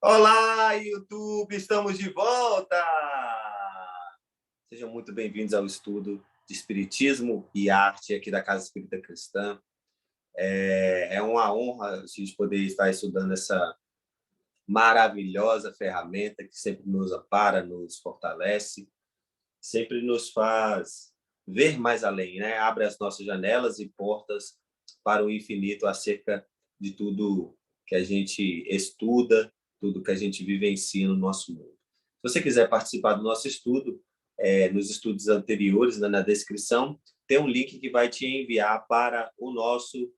Olá, YouTube! Estamos de volta! Sejam muito bem-vindos ao estudo de Espiritismo e Arte aqui da Casa Espírita Cristã. É uma honra a gente poder estar estudando essa maravilhosa ferramenta que sempre nos ampara, nos fortalece, sempre nos faz ver mais além, né? Abre as nossas janelas e portas para o infinito acerca de tudo que a gente estuda, tudo que a gente vivencia no nosso mundo. Se você quiser participar do nosso estudo, nos estudos anteriores, na descrição, tem um link que vai te enviar para o nosso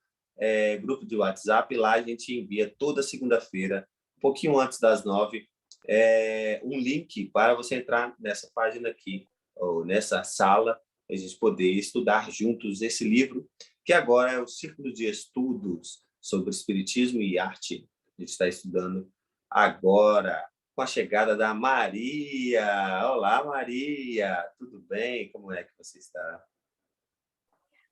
grupo de WhatsApp. Lá a gente envia toda segunda-feira, um pouquinho antes das 9, um link para você entrar nessa página aqui, ou nessa sala, a gente poder estudar juntos esse livro, que agora é o Círculo de Estudos sobre Espiritismo e Arte. A gente está estudando agora com a chegada da Maria. Olá, Maria! Tudo bem? Como é que você está?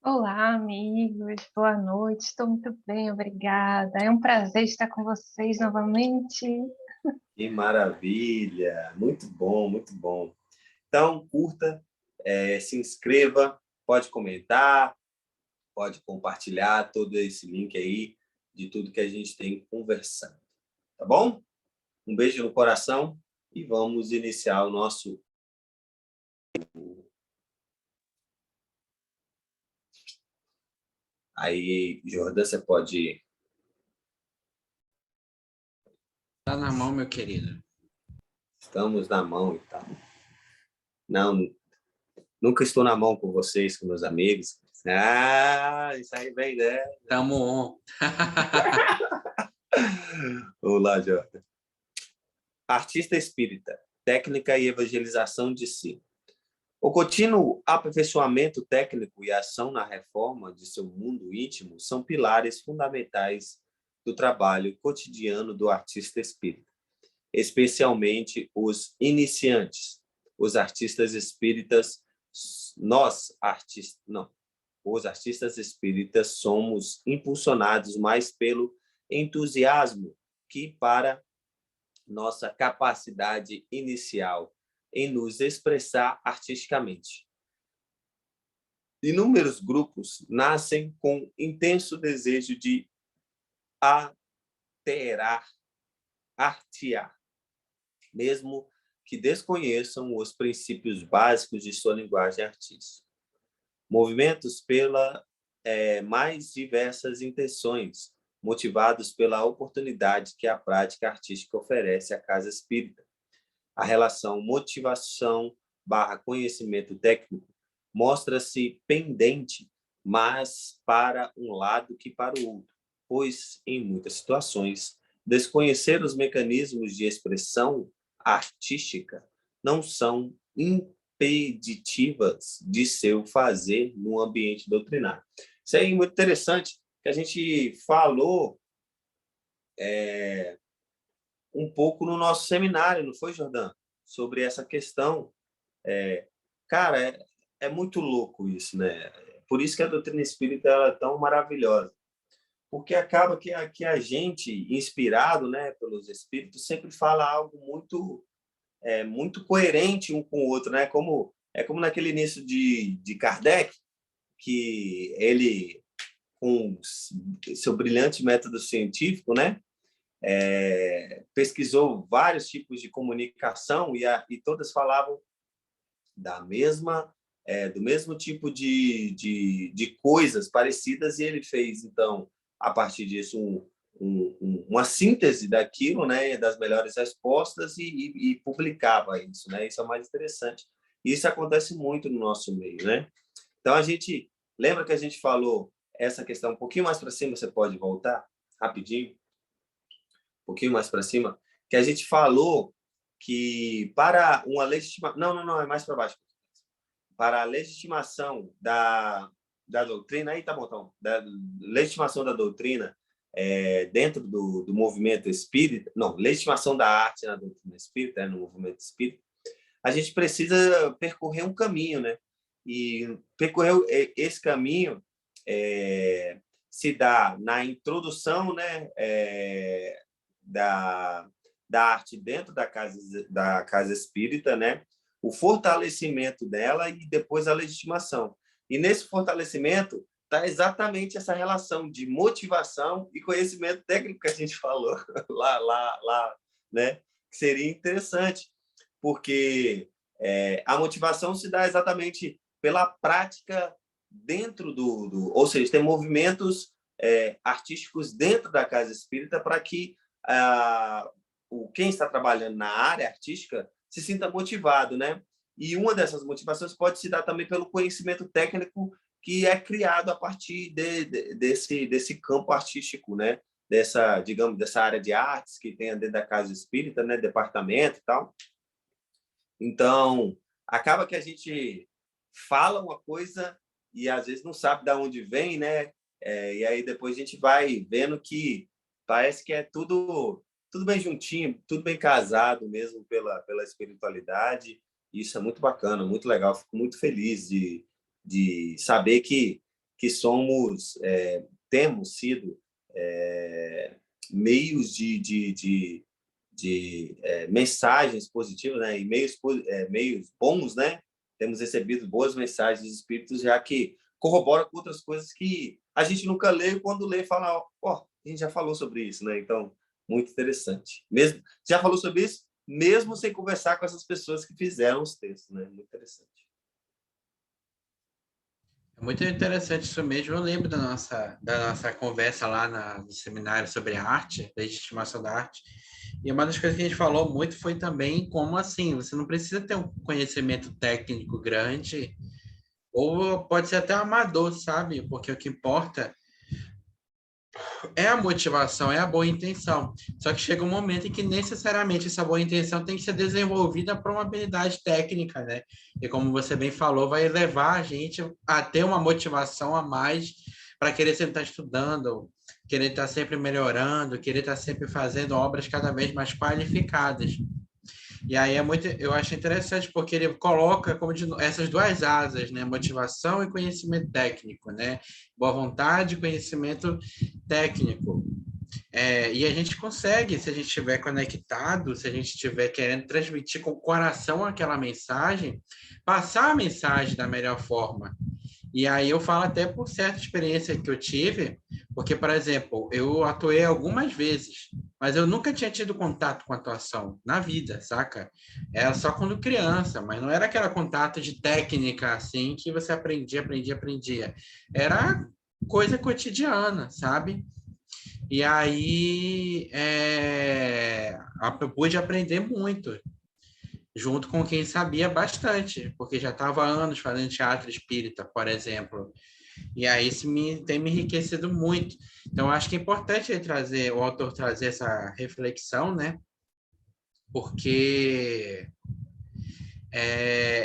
Olá, amigos. Boa noite. Estou muito bem, obrigada. É um prazer estar com vocês novamente. Que maravilha! Muito bom, muito bom. Então, curta, se inscreva, pode comentar, pode compartilhar todo esse link aí de tudo que a gente tem conversando. Tá bom? Um beijo no coração e vamos iniciar o nosso. Aí, Jordã, você pode. Tá na mão, meu querido. Estamos na mão e tal. Não, nunca estou na mão com vocês, com meus amigos. Ah, isso aí vem, né? Tamo on. Olá, Jordã. Artista espírita, técnica e evangelização de si. O contínuo aperfeiçoamento técnico e a ação na reforma de seu mundo íntimo são pilares fundamentais do trabalho cotidiano do artista espírita, especialmente os iniciantes, os artistas espíritas. Os artistas espíritas somos impulsionados mais pelo entusiasmo que para nossa capacidade inicial em nos expressar artisticamente. Inúmeros grupos nascem com intenso desejo de alterar, artear, mesmo que desconheçam os princípios básicos de sua linguagem artística. Movimentos pela mais diversas intenções, motivados pela oportunidade que a prática artística oferece à casa espírita. A relação motivação/conhecimento técnico mostra-se pendente, mas para um lado que para o outro, pois, em muitas situações, desconhecer os mecanismos de expressão artística não são impeditivas de seu fazer no ambiente doutrinário. Isso aí é muito interessante, que a gente falou um pouco no nosso seminário, não foi, Jordão? Sobre essa questão. Cara, é muito louco isso, né? Por isso que a doutrina espírita ela é tão maravilhosa. Porque acaba que a gente, inspirado, né, pelos espíritos, sempre fala algo muito coerente um com o outro, né? Como naquele início de Kardec, que ele, com seu brilhante método científico, né, pesquisou vários tipos de comunicação e todas falavam da mesma do mesmo tipo de coisas parecidas, e ele fez, então, a partir disso, uma síntese daquilo, né, das melhores respostas, e publicava isso, né? Isso é o mais interessante. Isso acontece muito no nosso meio, né? Então, a gente lembra que a gente falou essa questão um pouquinho mais para cima, você pode voltar rapidinho, um pouquinho mais para cima, que a gente falou que para uma legitimação... Não, é mais para baixo. Para a legitimação da doutrina, aí tá bom, então, da legitimação da doutrina dentro do movimento espírita, não, legitimação da arte na doutrina espírita, no movimento espírita, a gente precisa percorrer um caminho, né? E percorrer esse caminho se dá na introdução, né, da arte dentro da casa espírita, né? O fortalecimento dela e depois a legitimação. E nesse fortalecimento está exatamente essa relação de motivação e conhecimento técnico que a gente falou lá, né? Que seria interessante, porque a motivação se dá exatamente pela prática dentro ou seja, tem movimentos artísticos dentro da casa espírita para que quem está trabalhando na área artística se sinta motivado, né? E uma dessas motivações pode se dar também pelo conhecimento técnico que é criado a partir desse campo artístico, né? Dessa área de artes que tem dentro da casa espírita, né? Departamento e tal. Então, acaba que a gente fala uma coisa e às vezes não sabe de onde vem, né? E aí depois a gente vai vendo que parece que é tudo bem juntinho, tudo bem casado mesmo pela espiritualidade. Isso é muito bacana, muito legal. Fico muito feliz de saber que temos sido meios de mensagens positivas, né? E meios bons, né? Temos recebido boas mensagens dos espíritos, já que corrobora com outras coisas que a gente nunca lê, e quando lê, fala, a gente já falou sobre isso, né? Então, muito interessante. Mesmo já falou sobre isso, mesmo sem conversar com essas pessoas que fizeram os textos, né? Muito interessante. É muito interessante isso mesmo. Eu lembro da nossa conversa lá no seminário sobre a arte, legitimação da arte. E uma das coisas que a gente falou muito foi também como, assim, você não precisa ter um conhecimento técnico grande, ou pode ser até amador, sabe? Porque o que importa é a motivação, é a boa intenção. Só que chega um momento em que necessariamente essa boa intenção tem que ser desenvolvida para uma habilidade técnica, né? E como você bem falou, vai levar a gente a ter uma motivação a mais para querer sempre estar estudando, querer estar sempre melhorando, querer estar sempre fazendo obras cada vez mais qualificadas. E aí eu acho interessante porque ele coloca como essas duas asas, né? Motivação e conhecimento técnico, né? Boa vontade e conhecimento técnico. E a gente consegue, se a gente estiver conectado, se a gente estiver querendo transmitir com o coração aquela mensagem, passar a mensagem da melhor forma. E aí eu falo até por certa experiência que eu tive, porque, por exemplo, eu atuei algumas vezes, mas eu nunca tinha tido contato com atuação na vida, saca? Era só quando criança, mas não era aquele contato de técnica, assim, que você aprendia. Era coisa cotidiana, sabe? E aí eu pude aprender muito, junto com quem sabia bastante, porque já estava há anos fazendo teatro espírita, por exemplo. E aí isso tem me enriquecido muito. Então, acho que é importante o autor trazer essa reflexão, né? Porque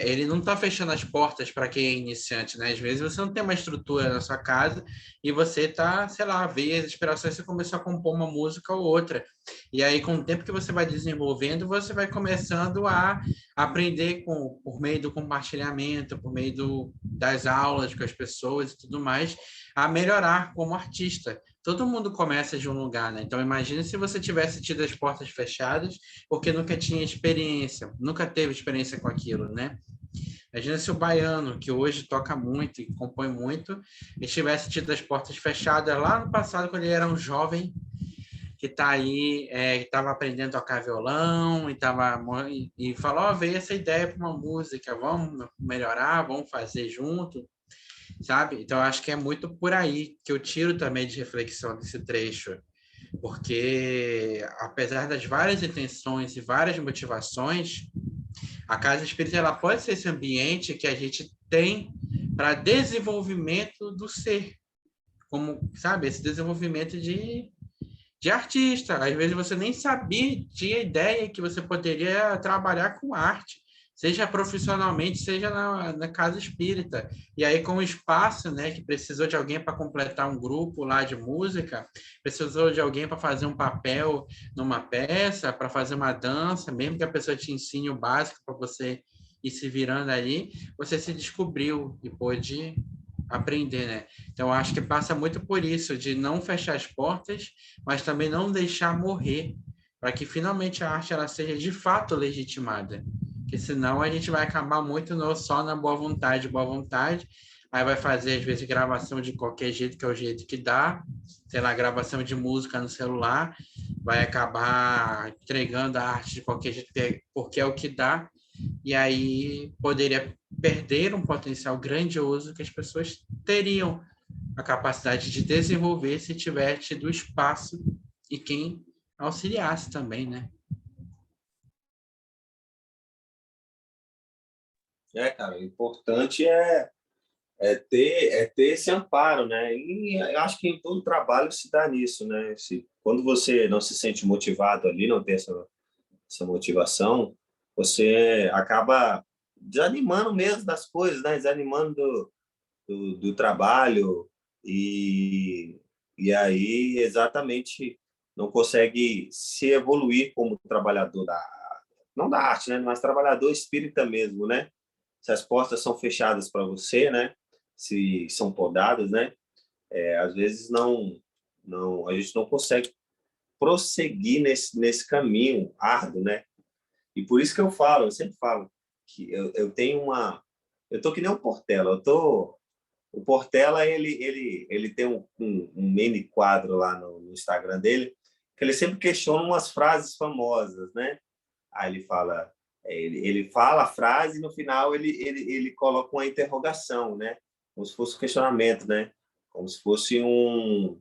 ele não está fechando as portas para quem é iniciante, né? Às vezes você não tem uma estrutura na sua casa e você está, sei lá, vê as inspirações, você começou a compor uma música ou outra. E aí, com o tempo que você vai desenvolvendo, você vai começando a aprender por meio do compartilhamento, por meio das aulas com as pessoas e tudo mais, a melhorar como artista. Todo mundo começa de um lugar, né? Então, imagine se você tivesse tido as portas fechadas porque nunca tinha experiência, nunca teve experiência com aquilo, né? Imagina se o baiano, que hoje toca muito e compõe muito, e tivesse tido as portas fechadas lá no passado, quando ele era um jovem que está aí, que estava aprendendo a tocar violão e falou, veio essa ideia para uma música, vamos melhorar, vamos fazer junto, sabe? Então, acho que é muito por aí que eu tiro também de reflexão desse trecho, porque apesar das várias intenções e várias motivações, a casa espírita ela pode ser esse ambiente que a gente tem para desenvolvimento do ser, como, sabe, esse desenvolvimento de artista. Às vezes você nem tinha ideia que você poderia trabalhar com arte, seja profissionalmente, seja na casa espírita. E aí, com o espaço, né, que precisou de alguém para completar um grupo lá de música, precisou de alguém para fazer um papel numa peça, para fazer uma dança, mesmo que a pessoa te ensine o básico para você ir se virando ali, você se descobriu e pôde aprender, né? Então, acho que passa muito por isso, de não fechar as portas, mas também não deixar morrer. para que finalmente a arte ela seja de fato legitimada. Porque senão a gente vai acabar muito só na boa vontade, aí vai fazer, às vezes, gravação de qualquer jeito, que é o jeito que dá, sei lá, gravação de música no celular, vai acabar entregando a arte de qualquer jeito, porque é o que dá, e aí poderia perder um potencial grandioso que as pessoas teriam a capacidade de desenvolver se tiver tido espaço e quem auxiliasse também, né? Cara, o importante é ter esse amparo, né? E eu acho que em todo trabalho se dá nisso, né? Quando você não se sente motivado ali, não tem essa motivação, você acaba desanimando mesmo das coisas, né? Desanimando do trabalho e aí exatamente não consegue se evoluir como trabalhador não da arte, né? Mas trabalhador espírita mesmo, né? Se as portas são fechadas para você, né? Se são podadas, né? Às vezes a gente não consegue prosseguir nesse caminho árduo, né? E por isso que eu sempre falo que eu tenho eu tô que nem um Portela, o Portela ele tem um mini quadro lá no Instagram dele que ele sempre questiona umas frases famosas, né? Aí ele fala ele fala a frase e no final ele coloca uma interrogação, né? Como se fosse um questionamento, né? Como se fosse um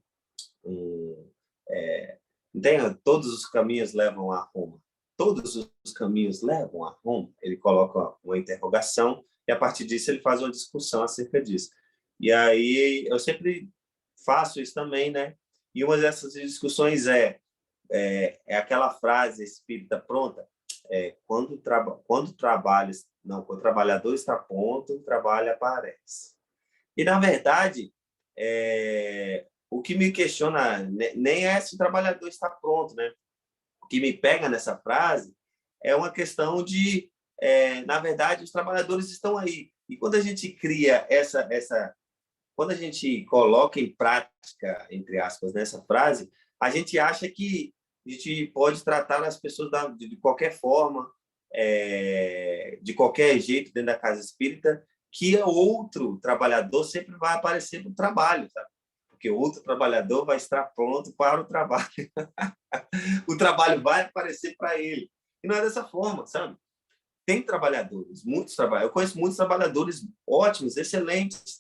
entende? Todos os caminhos levam a Roma. Todos os caminhos levam a Roma. Ele coloca uma interrogação e a partir disso ele faz uma discussão acerca disso. E aí eu sempre faço isso também, né? E uma dessas discussões é aquela frase espírita pronta, quando quando o trabalhador está pronto, o trabalho aparece. E, na verdade, o que me questiona nem é se o trabalhador está pronto, né? O que me pega nessa frase é uma questão na verdade, os trabalhadores estão aí. E quando a gente cria quando a gente coloca em prática, entre aspas, nessa frase, a gente acha que a gente pode tratar as pessoas de qualquer forma, de qualquer jeito dentro da casa espírita, que outro trabalhador sempre vai aparecer no trabalho, sabe? Porque outro trabalhador vai estar pronto para o trabalho. O trabalho vai aparecer para ele. E não é dessa forma, sabe? Tem trabalhadores, muitos trabalhadores. Eu conheço muitos trabalhadores ótimos, excelentes,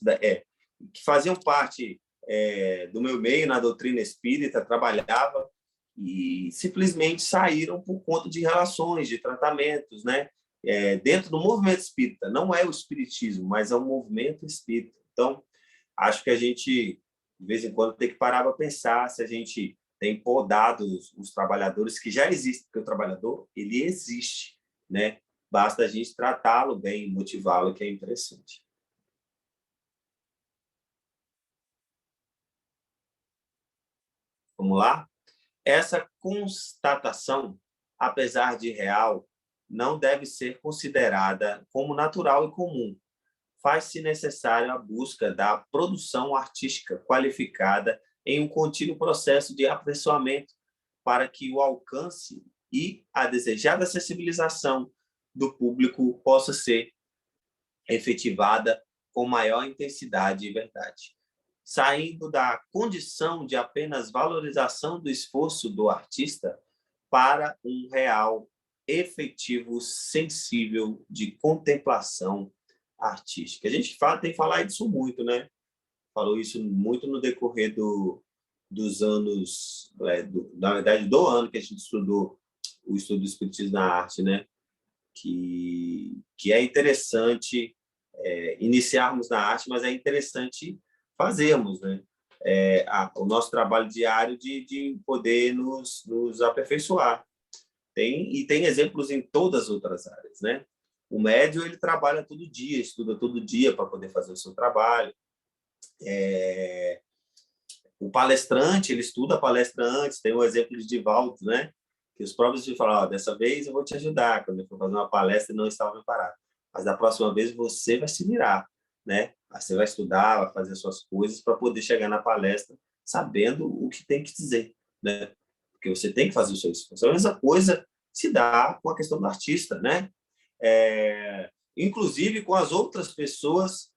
que faziam parte do meu meio na doutrina espírita, trabalhava e simplesmente saíram por conta de relações, de tratamentos, né? Dentro do movimento espírita. Não é o espiritismo, mas é o movimento espírita. Então, acho que a gente, de vez em quando, tem que parar para pensar se a gente tem podado os trabalhadores que já existem, porque o trabalhador, ele existe, né? Basta a gente tratá-lo bem, motivá-lo, que é interessante. Vamos lá? Essa constatação, apesar de real, não deve ser considerada como natural e comum. Faz-se necessário a busca da produção artística qualificada em um contínuo processo de aperfeiçoamento para que o alcance e a desejada sensibilização do público possa ser efetivada com maior intensidade e verdade, saindo da condição de apenas valorização do esforço do artista para um real, efetivo, sensível de contemplação artística. A gente tem que falar disso muito, né? Falou isso muito no decorrer dos anos, na verdade, do ano que a gente estudou o estudo do espiritismo na arte, né? Que é interessante iniciarmos na arte, mas é interessante fazermos, né? O nosso trabalho diário de poder nos aperfeiçoar. Tem exemplos em todas as outras áreas, né? O médium ele trabalha todo dia, estuda todo dia para poder fazer o seu trabalho. O palestrante ele estuda a palestra antes. Tem o exemplo de Divaldo, né? Que os próprios de falar, dessa vez eu vou te ajudar quando eu for fazer uma palestra e não estava preparado, mas da próxima vez você vai se virar, né? Você vai estudar, vai fazer suas coisas para poder chegar na palestra sabendo o que tem que dizer, né? porque você tem que fazer o seu esforço. A mesma coisa se dá com a questão do artista, né? Inclusive com as outras pessoas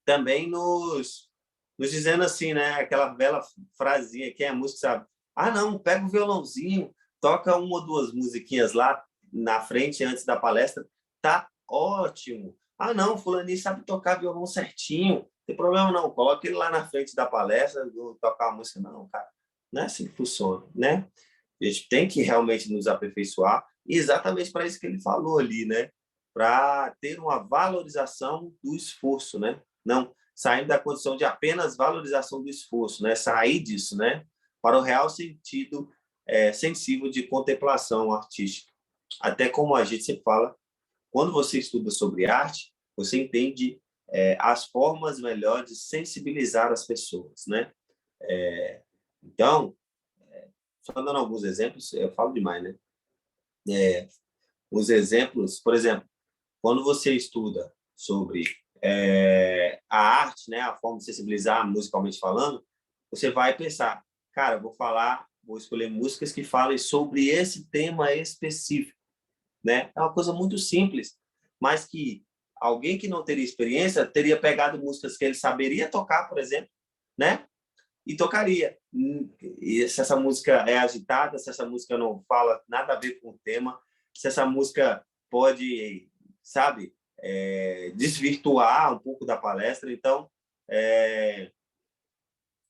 também nos dizendo assim, né? Aquela bela frasinha, quem é músico sabe. Ah, não, pega o violãozinho, toca uma ou duas musiquinhas lá na frente antes da palestra, tá ótimo. Ah, não, fulaninho sabe tocar violão certinho, não tem problema não, coloca ele lá na frente da palestra, vou tocar a música. Não, cara, não é assim que funciona, né? A gente tem que realmente nos aperfeiçoar, exatamente para isso que ele falou ali, né? Para ter uma valorização do esforço, né? Não saindo da condição de apenas valorização do esforço, né? Sair disso, né? Para o real sentido sensível de contemplação artística. Até como a gente sempre fala, quando você estuda sobre arte, você entende as formas melhores de sensibilizar as pessoas, né? Então, só dando alguns exemplos, eu falo demais, né? Os exemplos, por exemplo, quando você estuda sobre a arte, né, a forma de sensibilizar musicalmente falando, você vai pensar, cara, vou escolher músicas que falem sobre esse tema específico, né? É uma coisa muito simples, mas que alguém que não teria experiência teria pegado músicas que ele saberia tocar, por exemplo, né? E tocaria. E se essa música é agitada, se essa música não fala nada a ver com o tema, se essa música pode, sabe, desvirtuar um pouco da palestra. Então,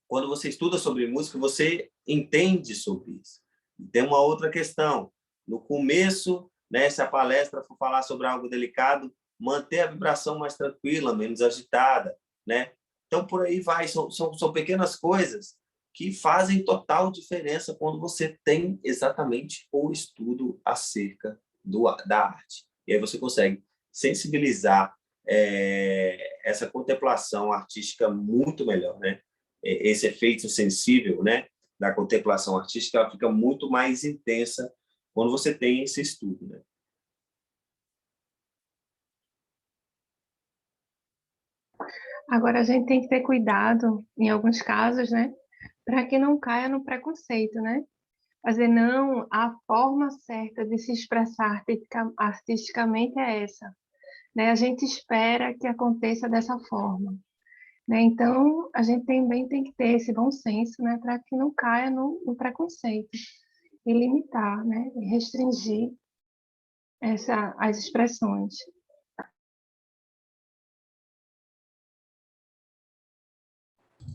quando você estuda sobre música, você entende sobre isso. E tem uma outra questão. No começo, né, se a palestra for falar sobre algo delicado, manter a vibração mais tranquila, menos agitada, né? Então, por aí vai. São pequenas coisas que fazem total diferença quando você tem exatamente o estudo acerca da arte. E aí você consegue sensibilizar essa contemplação artística muito melhor, né? Esse efeito sensível, né, da contemplação artística, ela fica muito mais intensa quando você tem esse estudo, né? Agora, a gente tem que ter cuidado, em alguns casos, né, para que não caia no preconceito, né? Fazer, não, a forma certa de se expressar artisticamente é essa, né? A gente espera que aconteça dessa forma, né? Então, a gente também tem que ter esse bom senso, né, para que não caia no preconceito e limitar, né, e restringir as expressões.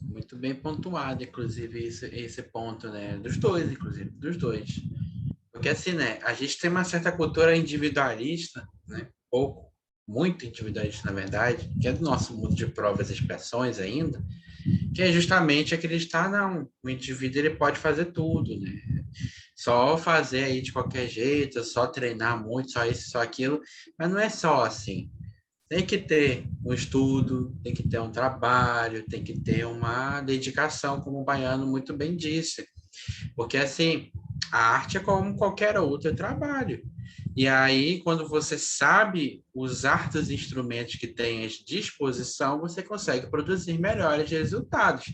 Muito bem pontuado, inclusive, esse ponto, né? Dos dois, inclusive, dos dois. Porque assim, né? A gente tem uma certa cultura individualista, né? Pouco, muito individualista, na verdade, que é do nosso mundo de provas e expiações ainda, que é justamente acreditar, não, o indivíduo ele pode fazer tudo, né? Só fazer aí de qualquer jeito, só treinar muito, só isso, só aquilo, mas não é só assim. Tem que ter um estudo, tem que ter um trabalho, tem que ter uma dedicação, como o Baiano muito bem disse. Porque, assim, a arte é como qualquer outro trabalho. E aí, quando você sabe usar dos instrumentos que tem à disposição, você consegue produzir melhores resultados.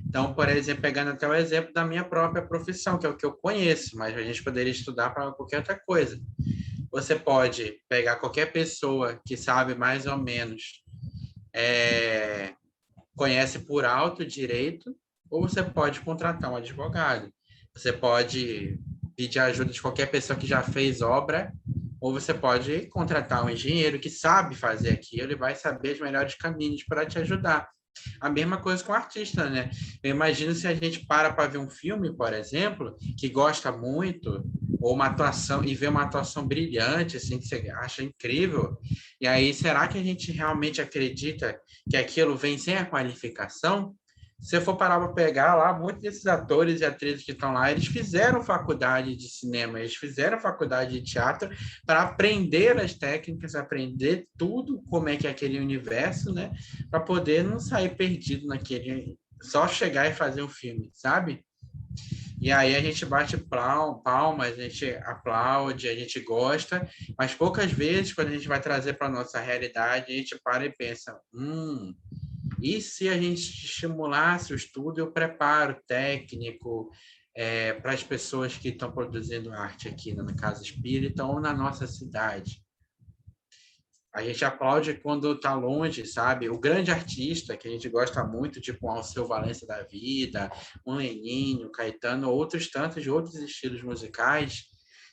Então, por exemplo, pegando até o exemplo da minha própria profissão, que é o que eu conheço, mas a gente poderia estudar para qualquer outra coisa. Você pode pegar qualquer pessoa que sabe mais ou menos, conhece por alto direito, ou você pode contratar um advogado. Você pode pedir ajuda de qualquer pessoa que já fez obra, ou você pode contratar um engenheiro que sabe fazer aquilo e vai saber os melhores caminhos para te ajudar. A mesma coisa com o artista, né? Eu imagino se a gente para ver um filme, por exemplo, que gosta muito, ou uma atuação, e vê uma atuação brilhante, assim, que você acha incrível, e aí, será que a gente realmente acredita que aquilo vem sem a qualificação? Se eu for parar para pegar lá, muitos desses atores e atrizes que estão lá, eles fizeram faculdade de cinema, eles fizeram faculdade de teatro para aprender as técnicas, aprender tudo, como é que é aquele universo, né? Para poder não sair perdido naquele, só chegar e fazer um filme, sabe? E aí a gente bate palmas, a gente aplaude, a gente gosta, mas poucas vezes, quando a gente vai trazer para a nossa realidade, a gente para e pensa, E se a gente estimulasse o estudo e o preparo técnico para as pessoas que estão produzindo arte aqui na Casa Espírita ou na nossa cidade? A gente aplaude quando está longe, sabe? O grande artista que a gente gosta muito, tipo um Alceu Valença da vida, um Leninho, um Caetano, outros tantos de outros estilos musicais.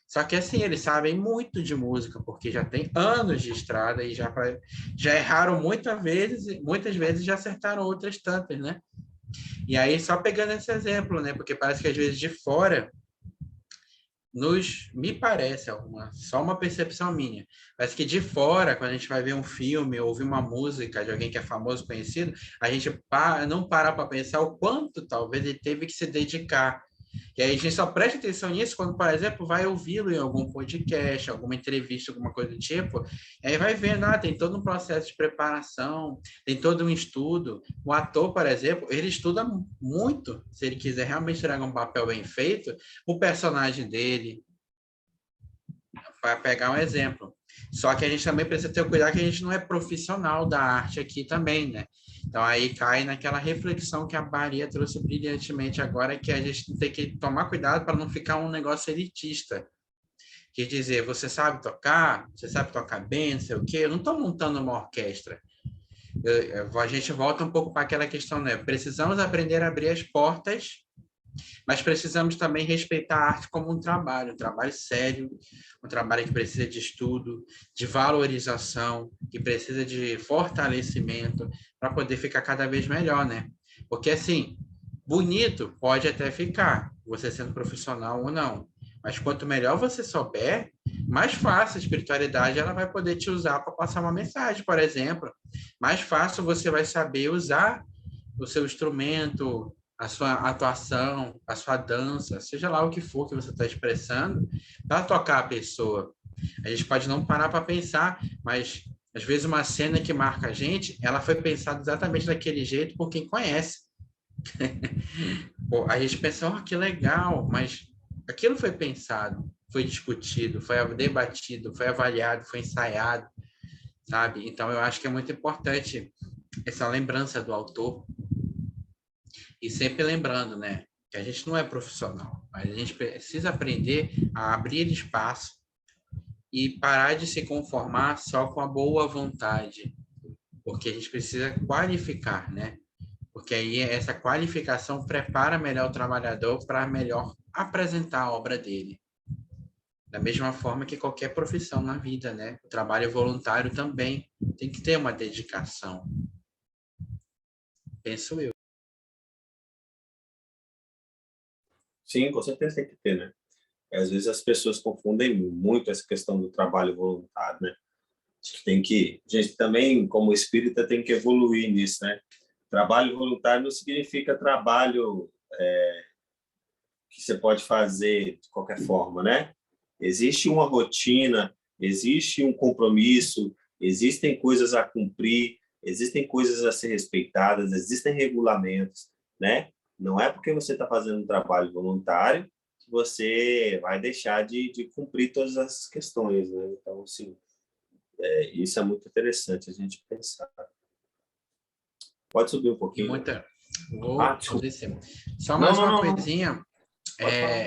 Só que assim, eles sabem muito de música, porque já tem anos de estrada e já erraram muitas vezes já acertaram outras tantas, né? E aí, só pegando esse exemplo, né? Porque parece que às vezes de fora me parece, só uma percepção minha, parece que de fora, quando a gente vai ver um filme, ouvir uma música de alguém que é famoso, conhecido, a gente não para para pensar o quanto talvez ele teve que se dedicar. E aí a gente só presta atenção nisso quando, por exemplo, vai ouvi-lo em algum podcast, alguma entrevista, alguma coisa do tipo, e aí vai vendo, tem todo um processo de preparação, tem todo um estudo. O ator, por exemplo, ele estuda muito, se ele quiser realmente tirar um papel bem feito, o personagem dele, para pegar um exemplo. Só que a gente também precisa ter o cuidado que a gente não é profissional da arte aqui também, né? Então aí cai naquela reflexão que a Maria trouxe brilhantemente agora, que a gente tem que tomar cuidado para não ficar um negócio elitista. Quer dizer, você sabe tocar bem, não sei o quê. Eu não estou montando uma orquestra. A gente volta um pouco para aquela questão, né? Precisamos aprender a abrir as portas, mas precisamos também respeitar a arte como um trabalho sério, um trabalho que precisa de estudo, de valorização, que precisa de fortalecimento para poder ficar cada vez melhor, né? Porque, assim, bonito pode até ficar, você sendo profissional ou não, mas quanto melhor você souber, mais fácil a espiritualidade ela vai poder te usar para passar uma mensagem, por exemplo. Mais fácil você vai saber usar o seu instrumento, a sua atuação, a sua dança, seja lá o que for que você está expressando, para tocar a pessoa. A gente pode não parar para pensar, mas às vezes uma cena que marca a gente, ela foi pensada exatamente daquele jeito por quem conhece. Pô, a gente pensa, que legal, mas aquilo foi pensado, foi discutido, foi debatido, foi avaliado, foi ensaiado, sabe? Então eu acho que é muito importante essa lembrança do autor. E sempre lembrando, né, que a gente não é profissional, mas a gente precisa aprender a abrir espaço e parar de se conformar só com a boa vontade, porque a gente precisa qualificar, né? Porque aí essa qualificação prepara melhor o trabalhador para melhor apresentar a obra dele. Da mesma forma que qualquer profissão na vida, né? O trabalho voluntário também tem que ter uma dedicação. Penso eu. Sim, com certeza tem que ter, né? Às vezes as pessoas confundem muito essa questão do trabalho voluntário, né? A gente também, como espírita, tem que evoluir nisso, né? Trabalho voluntário não significa trabalho que você pode fazer de qualquer forma, né? Existe uma rotina, existe um compromisso, existem coisas a cumprir, existem coisas a ser respeitadas, existem regulamentos, né? Não é porque você está fazendo um trabalho voluntário que você vai deixar de cumprir todas essas questões, né? Então, assim, isso é muito interessante a gente pensar. Pode subir um pouquinho. Vou descer. Só Não, mais não, uma não, coisinha.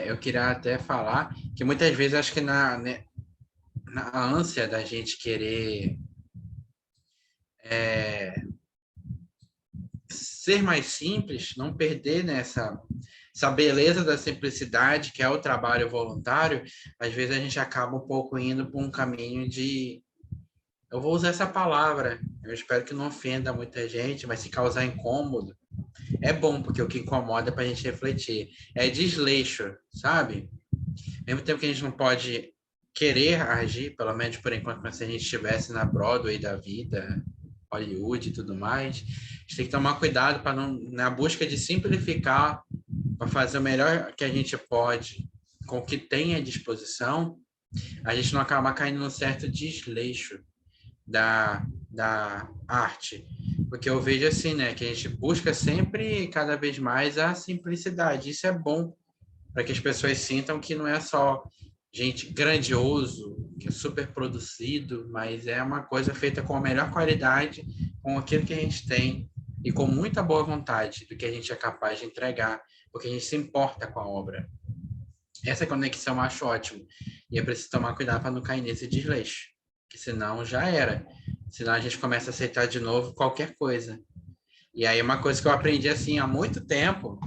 Eu queria até falar que muitas vezes acho que na ânsia da gente querer ser mais simples, não perder essa beleza da simplicidade que é o trabalho voluntário, às vezes a gente acaba um pouco indo por um caminho de... Eu vou usar essa palavra, eu espero que não ofenda muita gente, mas se causar incômodo, é bom, porque o que incomoda é para a gente refletir. É desleixo, sabe? Ao mesmo tempo que a gente não pode querer agir, pelo menos por enquanto, como se a gente estivesse na Broadway da vida, Hollywood e tudo mais, a gente tem que tomar cuidado para não, na busca de simplificar, para fazer o melhor que a gente pode com o que tem à disposição, a gente não acabar caindo num certo desleixo da arte. Porque eu vejo assim, né, que a gente busca sempre, cada vez mais, a simplicidade. Isso é bom para que as pessoas sintam que não é só gente grandioso, que é super produzido, mas é uma coisa feita com a melhor qualidade, com aquilo que a gente tem, e com muita boa vontade do que a gente é capaz de entregar, porque a gente se importa com a obra. Essa conexão eu acho ótimo. E é preciso tomar cuidado para não cair nesse desleixo, que senão já era. Senão a gente começa a aceitar de novo qualquer coisa. E aí uma coisa que eu aprendi assim há muito tempo,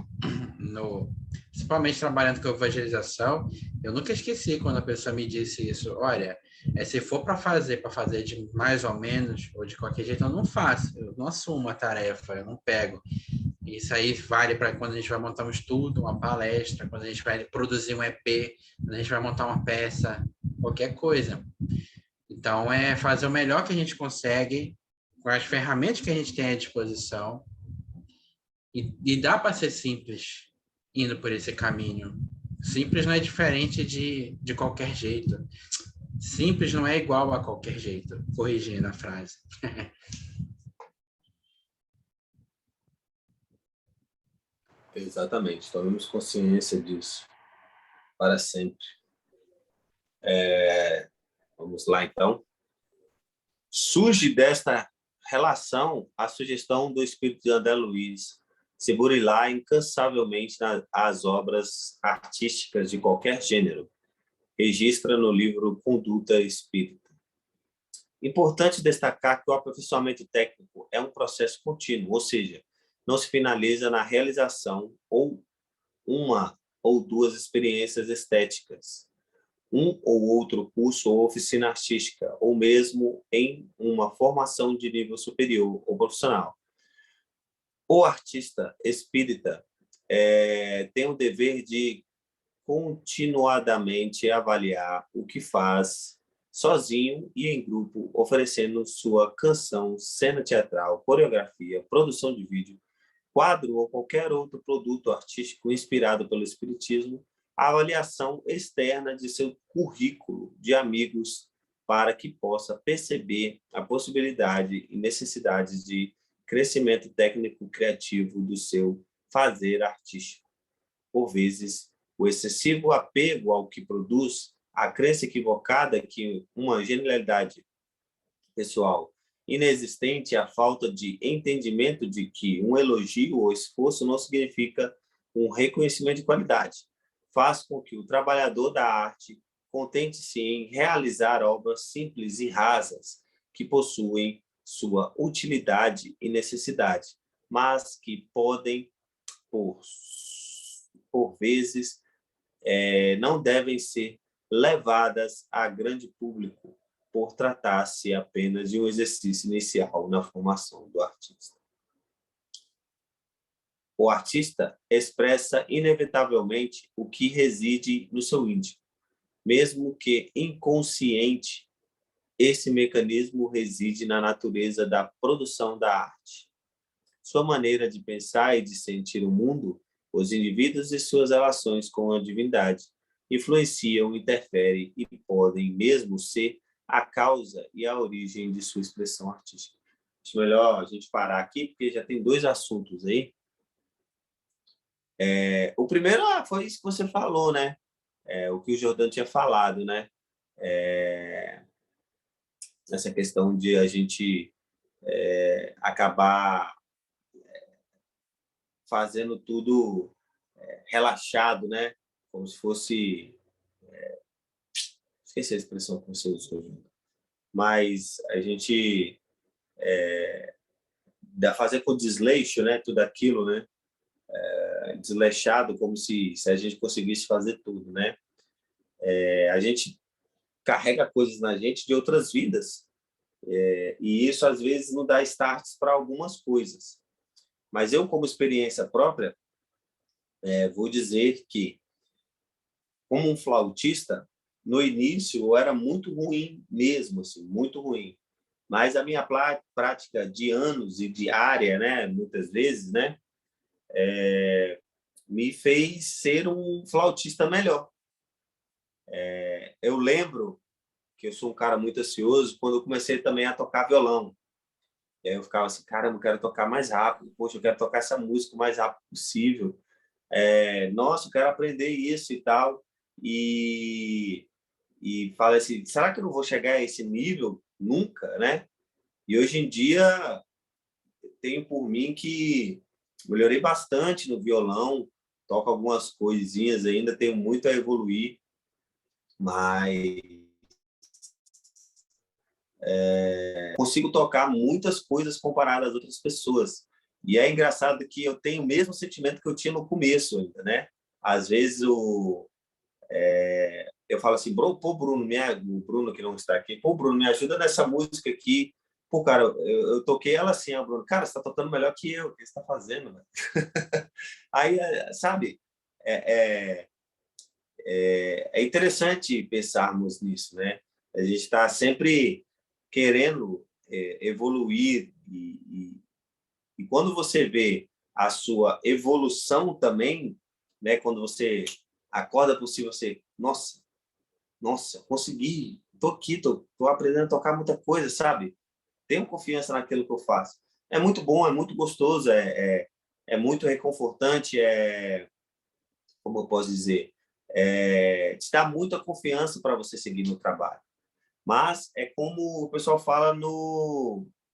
principalmente trabalhando com evangelização, eu nunca esqueci quando a pessoa me disse isso. Olha, se for para fazer de mais ou menos, ou de qualquer jeito, eu não faço. Eu não assumo a tarefa, eu não pego. Isso aí vale para quando a gente vai montar um estudo, uma palestra, quando a gente vai produzir um EP, quando a gente vai montar uma peça, qualquer coisa. Então, é fazer o melhor que a gente consegue, com as ferramentas que a gente tem à disposição, e dá para ser simples indo por esse caminho. Simples não é diferente de qualquer jeito. Simples não é igual a qualquer jeito, corrigindo a frase. Exatamente, tomemos consciência disso para sempre. Vamos lá, então. Surge desta relação a sugestão do espírito de André Luiz se burilar incansavelmente nas obras artísticas de qualquer gênero. Registra no livro Conduta Espírita. Importante destacar que o aperfeiçoamento técnico é um processo contínuo, ou seja, não se finaliza na realização ou uma ou duas experiências estéticas, um ou outro curso ou oficina artística, ou mesmo em uma formação de nível superior ou profissional. O artista espírita tem o dever de continuadamente avaliar o que faz sozinho e em grupo, oferecendo sua canção, cena teatral, coreografia, produção de vídeo, quadro ou qualquer outro produto artístico inspirado pelo espiritismo, a avaliação externa de seu currículo de amigos para que possa perceber a possibilidade e necessidades de crescimento técnico criativo do seu fazer artístico. Por vezes, o excessivo apego ao que produz, a crença equivocada que uma genialidade pessoal inexistente, a falta de entendimento de que um elogio ou esforço não significa um reconhecimento de qualidade, faz com que o trabalhador da arte contente-se em realizar obras simples e rasas que possuem sua utilidade e necessidade, mas que podem, por vezes, não devem ser levadas a grande público por tratar-se apenas de um exercício inicial na formação do artista. O artista expressa inevitavelmente o que reside no seu íntimo, mesmo que inconsciente. Esse mecanismo reside na natureza da produção da arte. Sua maneira de pensar e de sentir o mundo, os indivíduos e suas relações com a divindade influenciam, interferem e podem mesmo ser a causa e a origem de sua expressão artística. Acho melhor a gente parar aqui, porque já tem dois assuntos aí. O primeiro foi isso que você falou, né? O que o Jordão tinha falado, né? Essa questão de a gente acabar fazendo tudo relaxado, né? Como se fosse... Esqueci a expressão que você usou, mas a gente fazer com desleixo, né? Tudo aquilo, né? Desleixado, como se a gente conseguisse fazer tudo, né? A gente carrega coisas na gente de outras vidas, e isso às vezes não dá starts para algumas coisas. Mas eu, como experiência própria, vou dizer que, como um flautista, no início eu era muito ruim mesmo, assim, muito ruim. Mas a minha prática de anos e diária, né, muitas vezes, né, me fez ser um flautista melhor. Eu lembro que eu sou um cara muito ansioso quando eu comecei também a tocar violão. E aí eu ficava assim, caramba, eu quero tocar mais rápido. Poxa, eu quero tocar essa música o mais rápido possível. Nossa, eu quero aprender isso e tal. E falei assim, será que eu não vou chegar a esse nível nunca, né? E hoje em dia tenho por mim que melhorei bastante no violão, toco algumas coisinhas ainda, tenho muito a evoluir, mas consigo tocar muitas coisas comparadas às outras pessoas. E é engraçado que eu tenho o mesmo sentimento que eu tinha no começo ainda, né? Às vezes eu falo assim, pô, Bruno, o Bruno que não está aqui, pô, Bruno, me ajuda nessa música aqui. Pô, cara, eu toquei ela assim, ó, Bruno, cara, você está tocando melhor que eu, o que você está fazendo, velho? Aí, sabe, é, é interessante pensarmos nisso, né? A gente está sempre querendo evoluir e quando você vê a sua evolução também, né? Quando você acorda por si, você, nossa, consegui, tô aqui, tô aprendendo a tocar muita coisa, sabe? Tenho confiança naquilo que eu faço. É muito bom, é muito gostoso, é muito reconfortante, como eu posso dizer, te dá muita confiança para você seguir no trabalho. Mas é como o pessoal fala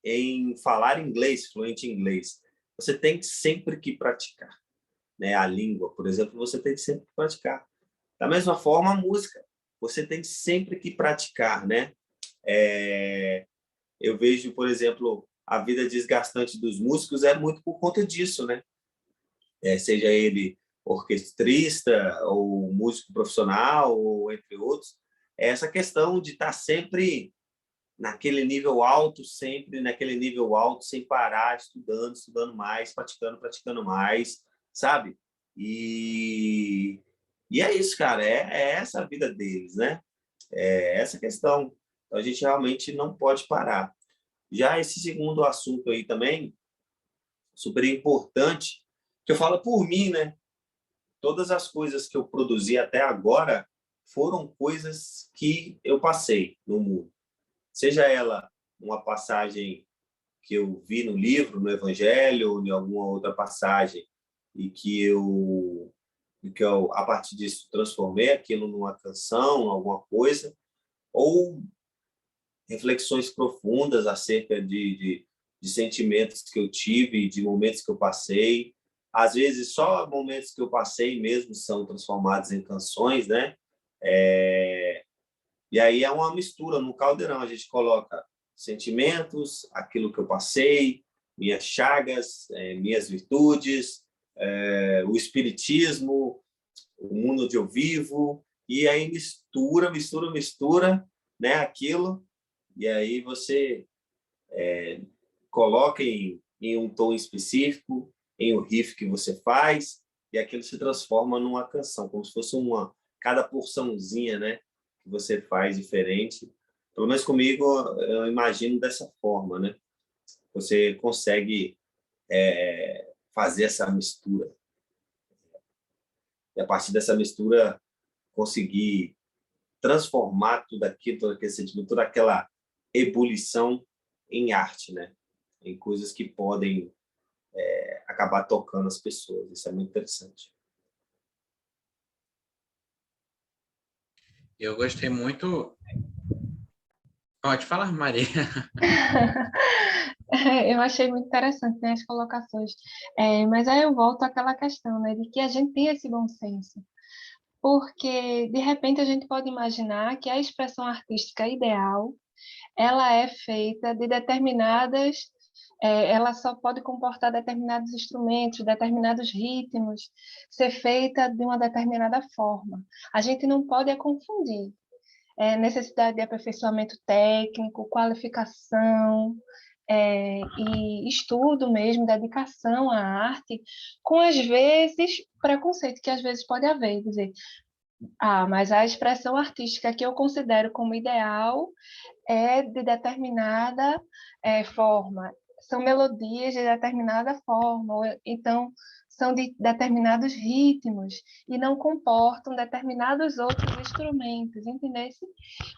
em falar inglês, fluente em inglês. Você tem sempre que praticar, né? A língua, por exemplo, você tem sempre que praticar. Da mesma forma, a música. Você tem sempre que praticar, né? Eu vejo, por exemplo, a vida desgastante dos músicos é muito por conta disso, né? Seja ele orquestrista ou músico profissional, ou entre outros, é essa questão de estar sempre naquele nível alto, sempre naquele nível alto, sem parar, estudando, estudando mais, praticando, praticando mais, sabe? E é isso, cara, é essa a vida deles, né? É essa questão. Então, a gente realmente não pode parar. Já esse segundo assunto aí também, super importante, que eu falo por mim, né? Todas as coisas que eu produzi até agora foram coisas que eu passei no mundo. Seja ela uma passagem que eu vi no livro, no Evangelho, ou em alguma outra passagem, e que eu a partir disso, transformei aquilo numa canção, alguma coisa, ou reflexões profundas acerca de sentimentos que eu tive, de momentos que eu passei. Às vezes, só momentos que eu passei mesmo são transformados em canções, né? E aí é uma mistura no caldeirão. A gente coloca sentimentos, aquilo que eu passei, minhas chagas, minhas virtudes, o espiritismo, o mundo onde eu vivo, e aí mistura, né, aquilo, e aí você coloca em um tom específico, em um riff que você faz, e aquilo se transforma numa canção, como se fosse cada porçãozinha, né, que você faz diferente. Pelo menos comigo, eu imagino dessa forma, né? Você consegue fazer essa mistura. E a partir dessa mistura, conseguir transformar tudo aquilo, todo aquele sentimento, toda aquela ebulição em arte, né? Em coisas que podem acabar tocando as pessoas. Isso é muito interessante. Eu gostei muito. Pode falar, Maria. Eu achei muito interessante, né, as colocações. Mas aí eu volto àquela questão, né, de que a gente tem esse bom senso. Porque, de repente, a gente pode imaginar que a expressão artística ideal, ela é feita de ela só pode comportar determinados instrumentos, determinados ritmos, ser feita de uma determinada forma. A gente não pode confundir necessidade de aperfeiçoamento técnico, qualificação, e estudo mesmo, dedicação à arte, com às vezes preconceito que às vezes pode haver, dizer, mas a expressão artística que eu considero como ideal é de determinada forma, são melodias de determinada forma, ou então são de determinados ritmos e não comportam determinados outros instrumentos, entendeu?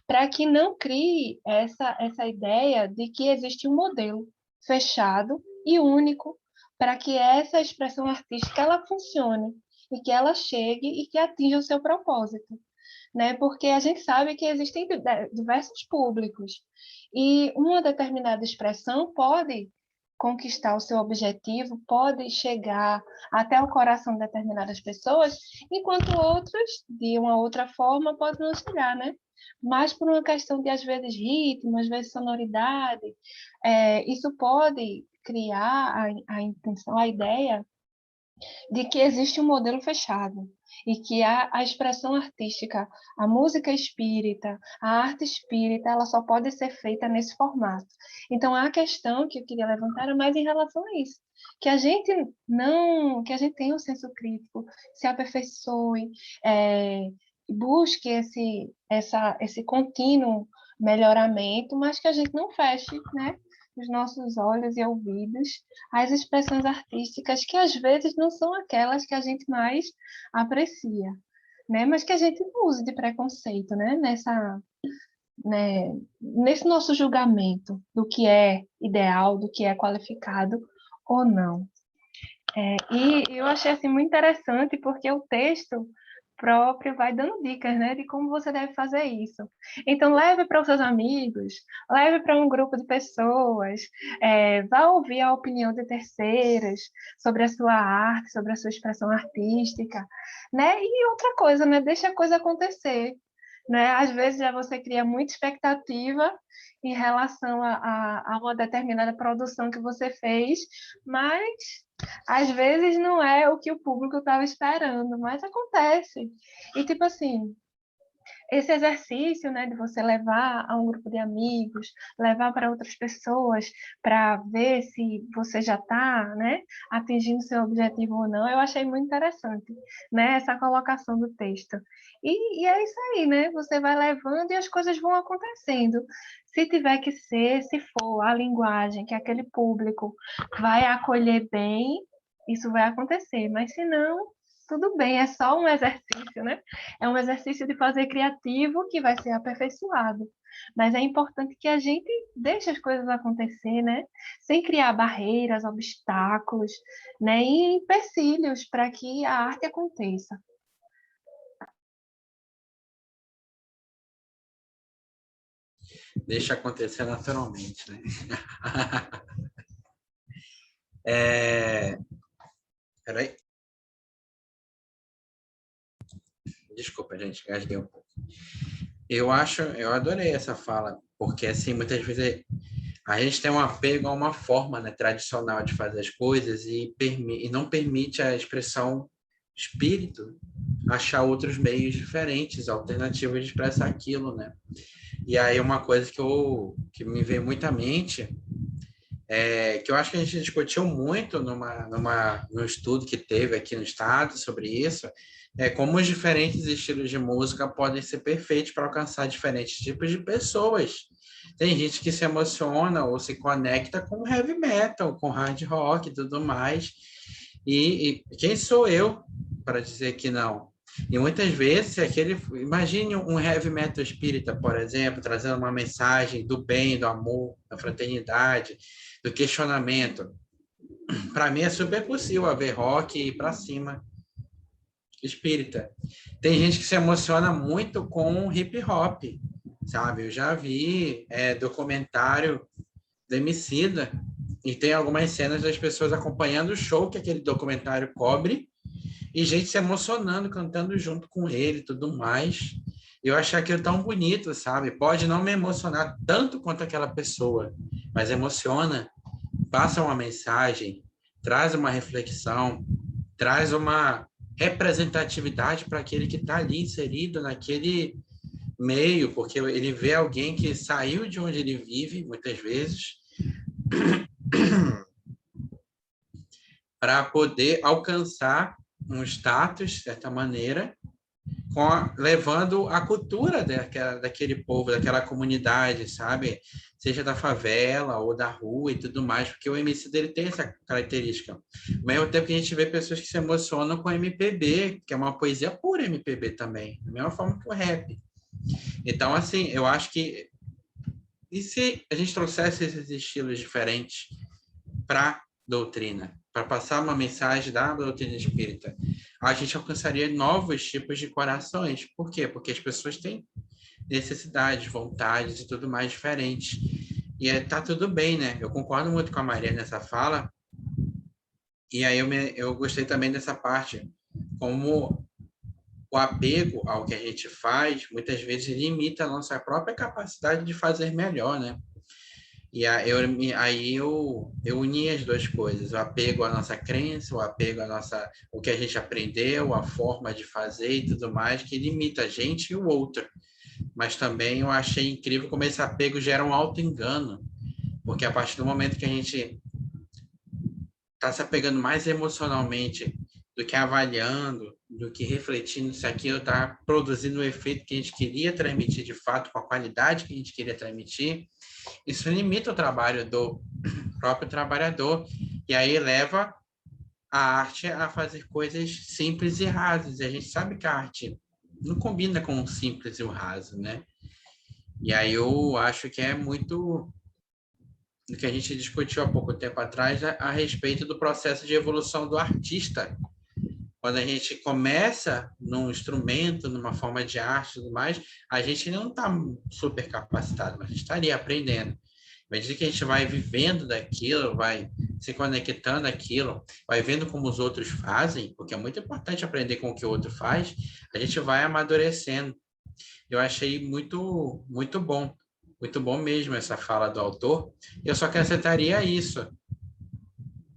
Para que não crie essa ideia de que existe um modelo fechado e único para que essa expressão artística ela funcione e que ela chegue e que atinja o seu propósito, né? Porque a gente sabe que existem diversos públicos e uma determinada expressão pode conquistar o seu objetivo, pode chegar até o coração de determinadas pessoas, enquanto outros, de uma outra forma, podem não chegar, né? Mas por uma questão de, às vezes, ritmo, às vezes, sonoridade, isso pode criar a intenção, a ideia de que existe um modelo fechado e que a expressão artística, a música espírita, a arte espírita, ela só pode ser feita nesse formato. Então, a questão que eu queria levantar era mais em relação a isso, que a gente tenha um senso crítico, se aperfeiçoe, busque esse contínuo melhoramento, mas que a gente não feche, né, os nossos olhos e ouvidos às expressões artísticas que às vezes não são aquelas que a gente mais aprecia, né? Mas que a gente não use de preconceito, né? Nesse nosso julgamento do que é ideal, do que é qualificado ou não. E eu achei assim, muito interessante porque o texto próprio vai dando dicas, né, de como você deve fazer isso. Então, leve para os seus amigos, leve para um grupo de pessoas, vá ouvir a opinião de terceiras sobre a sua arte, sobre a sua expressão artística, né? E outra coisa, né, deixa a coisa acontecer, né? Às vezes já você cria muita expectativa em relação a uma determinada produção que você fez, mas às vezes não é o que o público estava esperando, mas acontece. E, tipo assim, esse exercício, né, de você levar a um grupo de amigos, levar para outras pessoas, para ver se você já está, né, atingindo seu objetivo ou não, eu achei muito interessante, né, essa colocação do texto. E é isso aí, né, você vai levando e as coisas vão acontecendo. Se tiver que ser, se for a linguagem que aquele público vai acolher bem, isso vai acontecer, mas se não, tudo bem, é só um exercício, né? É um exercício de fazer criativo que vai ser aperfeiçoado. Mas é importante que a gente deixe as coisas acontecer, né? Sem criar barreiras, obstáculos, né? E empecilhos para que a arte aconteça. Deixa acontecer naturalmente, né? Peraí. Desculpa, gente, gasguei um pouco. Eu adorei essa fala, porque assim, muitas vezes a gente tem um apego a uma forma, né, tradicional de fazer as coisas e não permite a expressão espírito achar outros meios diferentes, alternativos de expressar aquilo, né? E aí uma coisa que me veio muito à mente que eu acho que a gente discutiu muito no estudo que teve aqui no estado sobre isso, como os diferentes estilos de música podem ser perfeitos para alcançar diferentes tipos de pessoas. Tem gente que se emociona ou se conecta com heavy metal, com hard rock e tudo mais. E quem sou eu para dizer que não? E muitas vezes, imagine um heavy metal espírita, por exemplo, trazendo uma mensagem do bem, do amor, da fraternidade, do questionamento. Para mim é super possível haver rock e ir para cima espírita. Tem gente que se emociona muito com hip hop, sabe? Eu já vi documentário do Emicida e tem algumas cenas das pessoas acompanhando o show que aquele documentário cobre e gente se emocionando, cantando junto com ele e tudo mais. Eu achei aquilo tão bonito, sabe? Pode não me emocionar tanto quanto aquela pessoa, mas emociona, passa uma mensagem, traz uma reflexão, traz uma representatividade para aquele que está ali inserido naquele meio, porque ele vê alguém que saiu de onde ele vive, muitas vezes, para poder alcançar um status, de certa maneira, levando a cultura daquele povo, daquela comunidade, sabe? Seja da favela ou da rua e tudo mais, porque o MC dele tem essa característica. Ao mesmo tempo que a gente vê pessoas que se emocionam com MPB, que é uma poesia pura MPB também, da mesma forma que o rap. Então, assim, eu acho que e se a gente trouxesse esses estilos diferentes para doutrina, para passar uma mensagem da doutrina espírita, a gente alcançaria novos tipos de corações. Por quê? Porque as pessoas têm necessidades, vontades e tudo mais diferentes. E tá tudo bem, né? Eu concordo muito com a Maria nessa fala. E aí eu gostei também dessa parte, como o apego ao que a gente faz, muitas vezes limita a nossa própria capacidade de fazer melhor, né? E aí eu uni as duas coisas, o apego à nossa crença, o apego à nossa, o que a gente aprendeu, a forma de fazer e tudo mais, que limita a gente e o outro. Mas também eu achei incrível como esse apego gera um auto-engano, porque a partir do momento que a gente está se apegando mais emocionalmente do que avaliando, do que refletindo se aquilo está produzindo o efeito que a gente queria transmitir de fato, com a qualidade que a gente queria transmitir, isso limita o trabalho do próprio trabalhador e aí leva a arte a fazer coisas simples e rasas. E a gente sabe que a arte não combina com o simples e o raso, né? E aí eu acho que é muito do que a gente discutiu há pouco tempo atrás a respeito do processo de evolução do artista. Quando a gente começa num instrumento, numa forma de arte e tudo mais, a gente não está super capacitado, mas a gente estaria aprendendo. À medida que a gente vai vivendo daquilo, vai se conectando aquilo, vai vendo como os outros fazem, porque é muito importante aprender com o que o outro faz, a gente vai amadurecendo. Eu achei muito bom mesmo essa fala do autor. Eu só acrescentaria isso.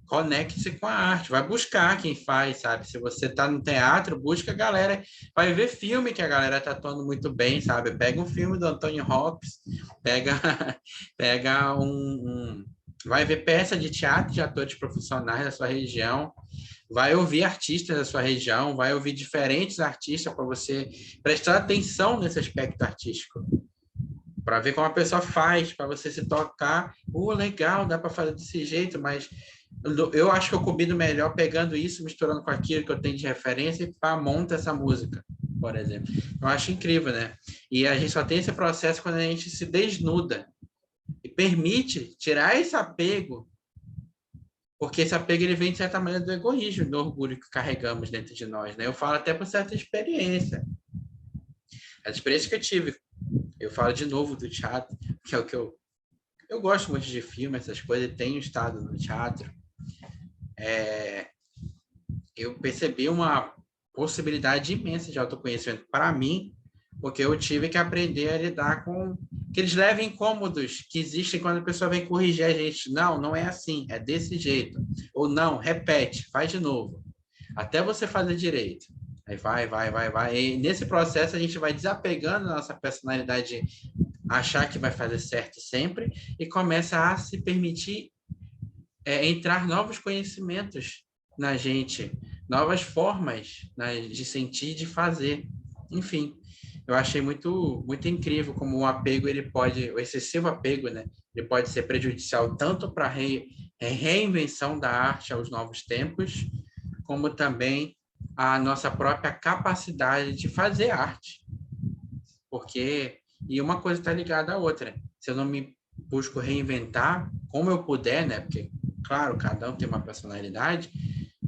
Conecte-se com a arte, vai buscar quem faz, sabe? Se você está no teatro, busca a galera, vai ver filme que a galera está atuando muito bem, sabe? Pega um filme do Anthony Hopkins, pega, pega vai ver peça de teatro de atores profissionais da sua região, vai ouvir artistas da sua região, vai ouvir diferentes artistas para você prestar atenção nesse aspecto artístico, para ver como a pessoa faz, para você se tocar, legal, dá para fazer desse jeito, mas eu acho que eu combino melhor pegando isso, misturando com aquilo que eu tenho de referência e para montar essa música, por exemplo. Eu acho incrível, né? E a gente só tem esse processo quando a gente se desnuda e permite tirar esse apego, porque esse apego ele vem de certa maneira do egoísmo, do orgulho que carregamos dentro de nós, né? Eu falo até por certa experiência. A experiência que eu tive, eu falo de novo do teatro, que é o que eu gosto muito de filme, essas coisas, tenho estado no teatro. Eu percebi uma possibilidade imensa de autoconhecimento para mim, porque eu tive que aprender a lidar com aqueles leves incômodos que existem quando a pessoa vem corrigir a gente. Não, não é assim, é desse jeito. Ou não, repete, faz de novo. Até você fazer direito. Aí vai. E nesse processo a gente vai desapegando a nossa personalidade, achar que vai fazer certo sempre, e começa a se permitir entrar novos conhecimentos na gente, novas formas, né, de sentir, de fazer. Enfim, eu achei muito incrível como o apego, o excessivo apego, né, ele pode ser prejudicial tanto para a reinvenção da arte aos novos tempos, como também a nossa própria capacidade de fazer arte. E uma coisa está ligada à outra. Se eu não me busco reinventar como eu puder, né, porque claro, cada um tem uma personalidade,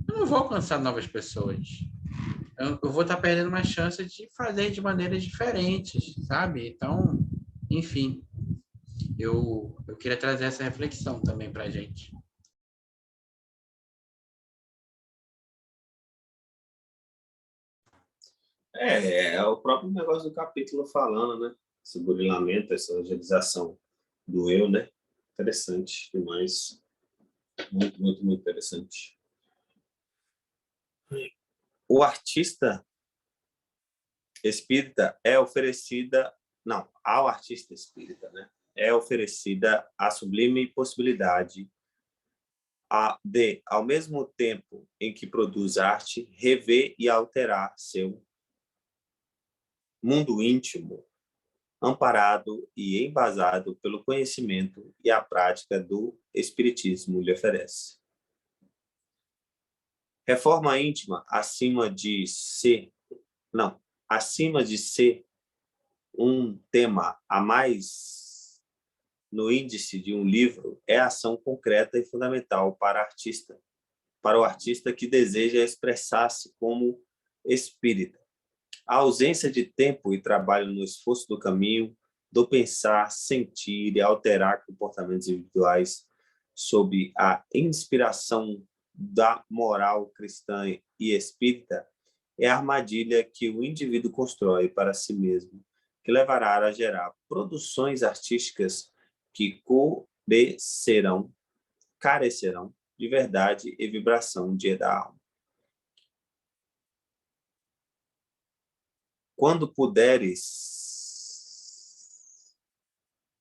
eu não vou alcançar novas pessoas. Eu vou estar perdendo uma chance de fazer de maneiras diferentes, sabe? Então, enfim, eu queria trazer essa reflexão também para a gente. É o próprio negócio do capítulo falando, né? Esse burilamento, essa evangelização do eu, né? Interessante demais. Muito interessante. O artista espírita é oferecida, não, ao artista espírita, né? É oferecida a sublime possibilidade de, ao mesmo tempo em que produz arte, rever e alterar seu mundo íntimo, amparado e embasado pelo conhecimento e a prática do espiritismo lhe oferece. Reforma íntima, acima de ser um tema a mais no índice de um livro, é ação concreta e fundamental para o artista que deseja expressar-se como espírita. A ausência de tempo e trabalho no esforço do caminho do pensar, sentir e alterar comportamentos individuais sob a inspiração da moral cristã e espírita é a armadilha que o indivíduo constrói para si mesmo, que levará a gerar produções artísticas que carecerão de verdade e vibração da alma. Quando puderes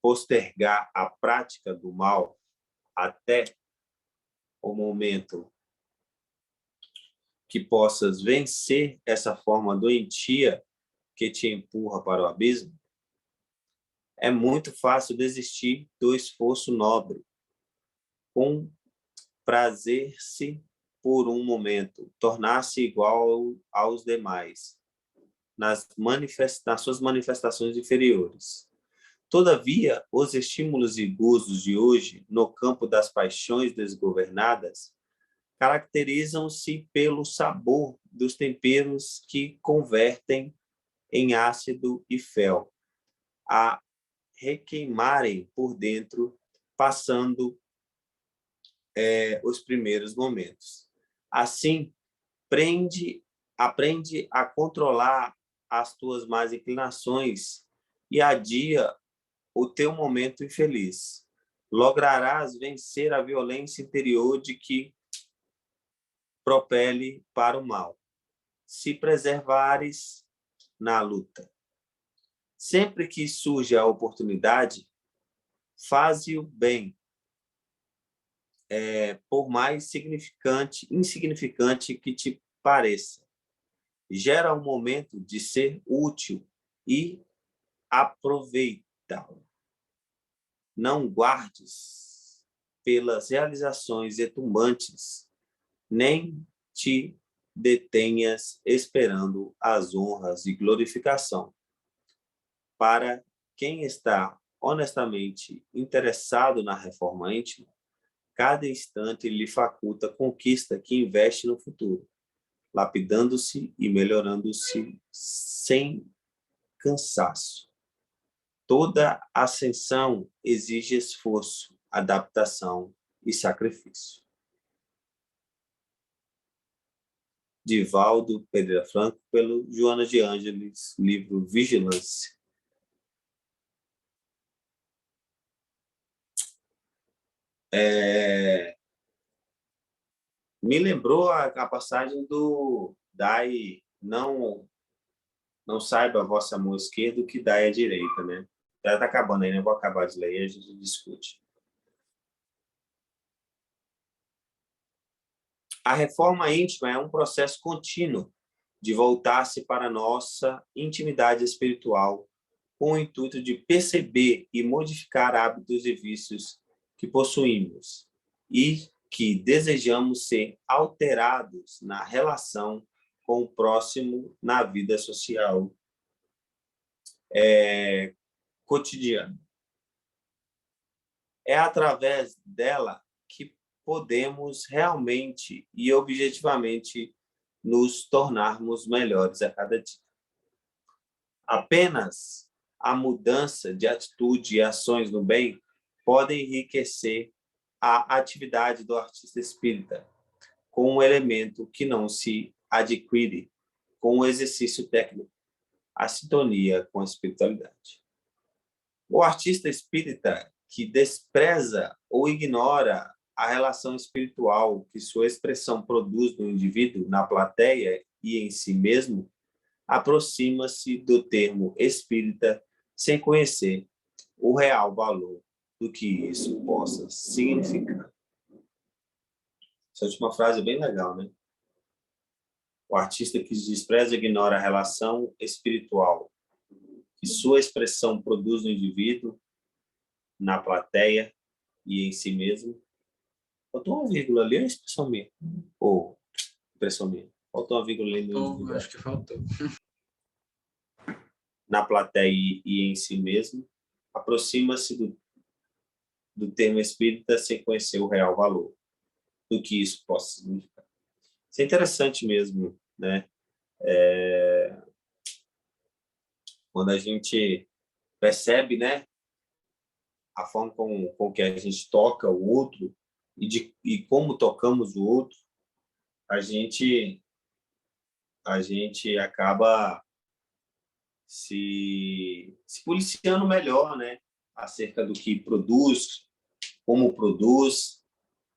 postergar a prática do mal até o momento que possas vencer essa forma doentia que te empurra para o abismo, é muito fácil desistir do esforço nobre, com prazer-se por um momento, tornar-se igual aos demais, nas suas manifestações inferiores. Todavia, os estímulos e gozos de hoje, no campo das paixões desgovernadas, caracterizam-se pelo sabor dos temperos que convertem em ácido e fel, a requeimarem por dentro, passando os primeiros momentos. Assim, aprende a controlar as tuas más inclinações e adia o teu momento infeliz. Lograrás vencer a violência interior de que propele para o mal, se preservares na luta. Sempre que surge a oportunidade, faze o bem, por mais insignificante que te pareça. Gera um momento de ser útil e aproveitá-lo. Não guardes pelas realizações retumbantes, nem te detenhas esperando as honras e glorificação. Para quem está honestamente interessado na reforma íntima, cada instante lhe faculta conquista que investe no futuro, lapidando-se e melhorando-se sem cansaço. Toda ascensão exige esforço, adaptação e sacrifício. Divaldo Pereira Franco, pelo Joana de Ângeles, livro Vigilância. Me lembrou a passagem do Dai, não saiba a vossa mão esquerda o que dai a direita, né? Já está acabando aí, né? Eu vou acabar de ler e a gente discute. A reforma íntima é um processo contínuo de voltar-se para a nossa intimidade espiritual com o intuito de perceber e modificar hábitos e vícios que possuímos e que desejamos ser alterados na relação com o próximo na vida social cotidiana. É através dela que podemos realmente e objetivamente nos tornarmos melhores a cada dia. Apenas a mudança de atitude e ações no bem podem enriquecer a atividade do artista espírita com um elemento que não se adquire com o exercício técnico, a sintonia com a espiritualidade. O artista espírita que despreza ou ignora a relação espiritual que sua expressão produz no indivíduo, na plateia e em si mesmo, aproxima-se do termo espírita sem conhecer o real valor do que isso possa significar. Essa última frase é bem legal, né? O artista que despreza e ignora a relação espiritual que sua expressão produz no indivíduo, na plateia e em si mesmo. Faltou uma vírgula ali, a expressão minha. Ou expressão minha. Faltou uma vírgula ali no indivíduo. Acho que faltou. Na plateia e em si mesmo, aproxima-se do termo espírita sem conhecer o real valor do que isso possa significar. Isso é interessante mesmo, né? Quando a gente percebe, né, a forma com que a gente toca o outro e como tocamos o outro, a gente acaba se policiando melhor, né, acerca do que produz, como produz,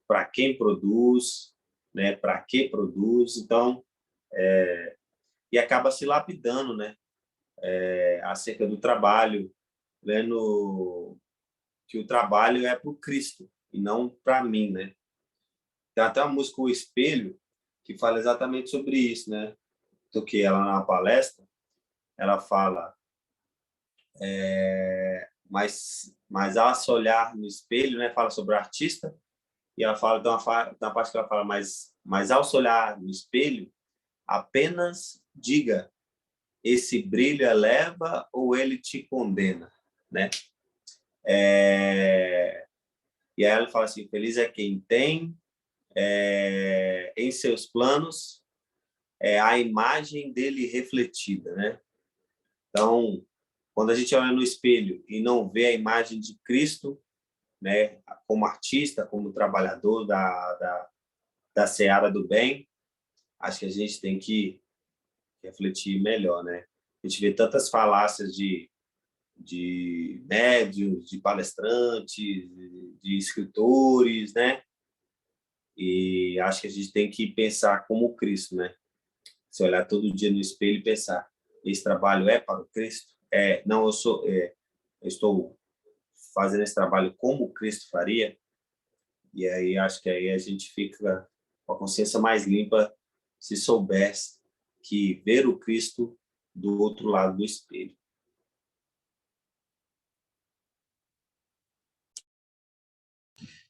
para quem produz, né, para que produz. Então, e acaba se lapidando, né, acerca do trabalho, vendo que o trabalho é para o Cristo e não para mim, né? Tem até uma música O Espelho que fala exatamente sobre isso, né? Toquei ela na palestra, ela fala, mas ao se olhar no espelho, né? Fala sobre o artista e ela fala, tem uma parte que ela fala, mas ao se olhar no espelho, apenas diga, esse brilho eleva ou ele te condena, né? E aí ela fala assim, feliz é quem tem em seus planos a imagem dele refletida, né? Então, quando a gente olha no espelho e não vê a imagem de Cristo, né, como artista, como trabalhador da seara do bem, acho que a gente tem que refletir melhor, né? A gente vê tantas falácias de médios, de palestrantes, de escritores, né? E acho que a gente tem que pensar como Cristo, né? Se olhar todo dia no espelho e pensar, esse trabalho é para o Cristo? Não, eu estou fazendo esse trabalho como Cristo faria? E aí acho que aí a gente fica com a consciência mais limpa se soubesse que ver o Cristo do outro lado do espelho.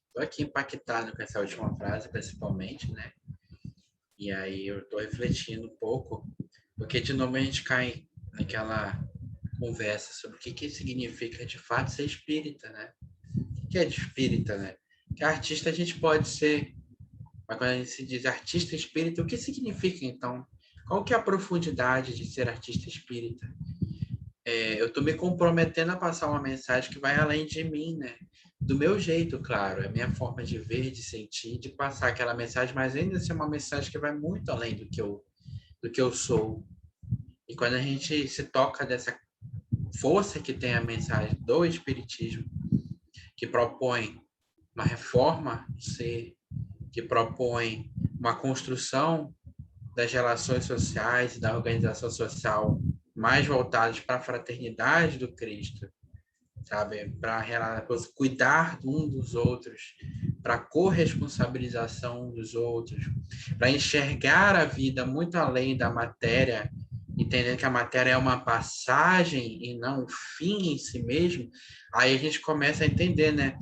Estou aqui impactado com essa última frase, principalmente, né? E aí eu estou refletindo um pouco, porque de novo a gente cai naquela conversa sobre o que significa de fato ser espírita, né? O que é de espírita, né? Que artista a gente pode ser, mas quando a gente se diz artista espírita, o que significa então? Qual que é a profundidade de ser artista espírita? Eu estou me comprometendo a passar uma mensagem que vai além de mim, né? Do meu jeito, claro, é a minha forma de ver, de sentir, de passar aquela mensagem, mas ainda assim é uma mensagem que vai muito além do que eu sou. E quando a gente se toca dessa força que tem a mensagem do Espiritismo, que propõe uma reforma do ser, que propõe uma construção das relações sociais e da organização social mais voltadas para a fraternidade do Cristo, sabe? Para cuidar um dos outros, para a corresponsabilização dos outros, para enxergar a vida muito além da matéria, entendendo que a matéria é uma passagem e não um fim em si mesmo, aí a gente começa a entender, né?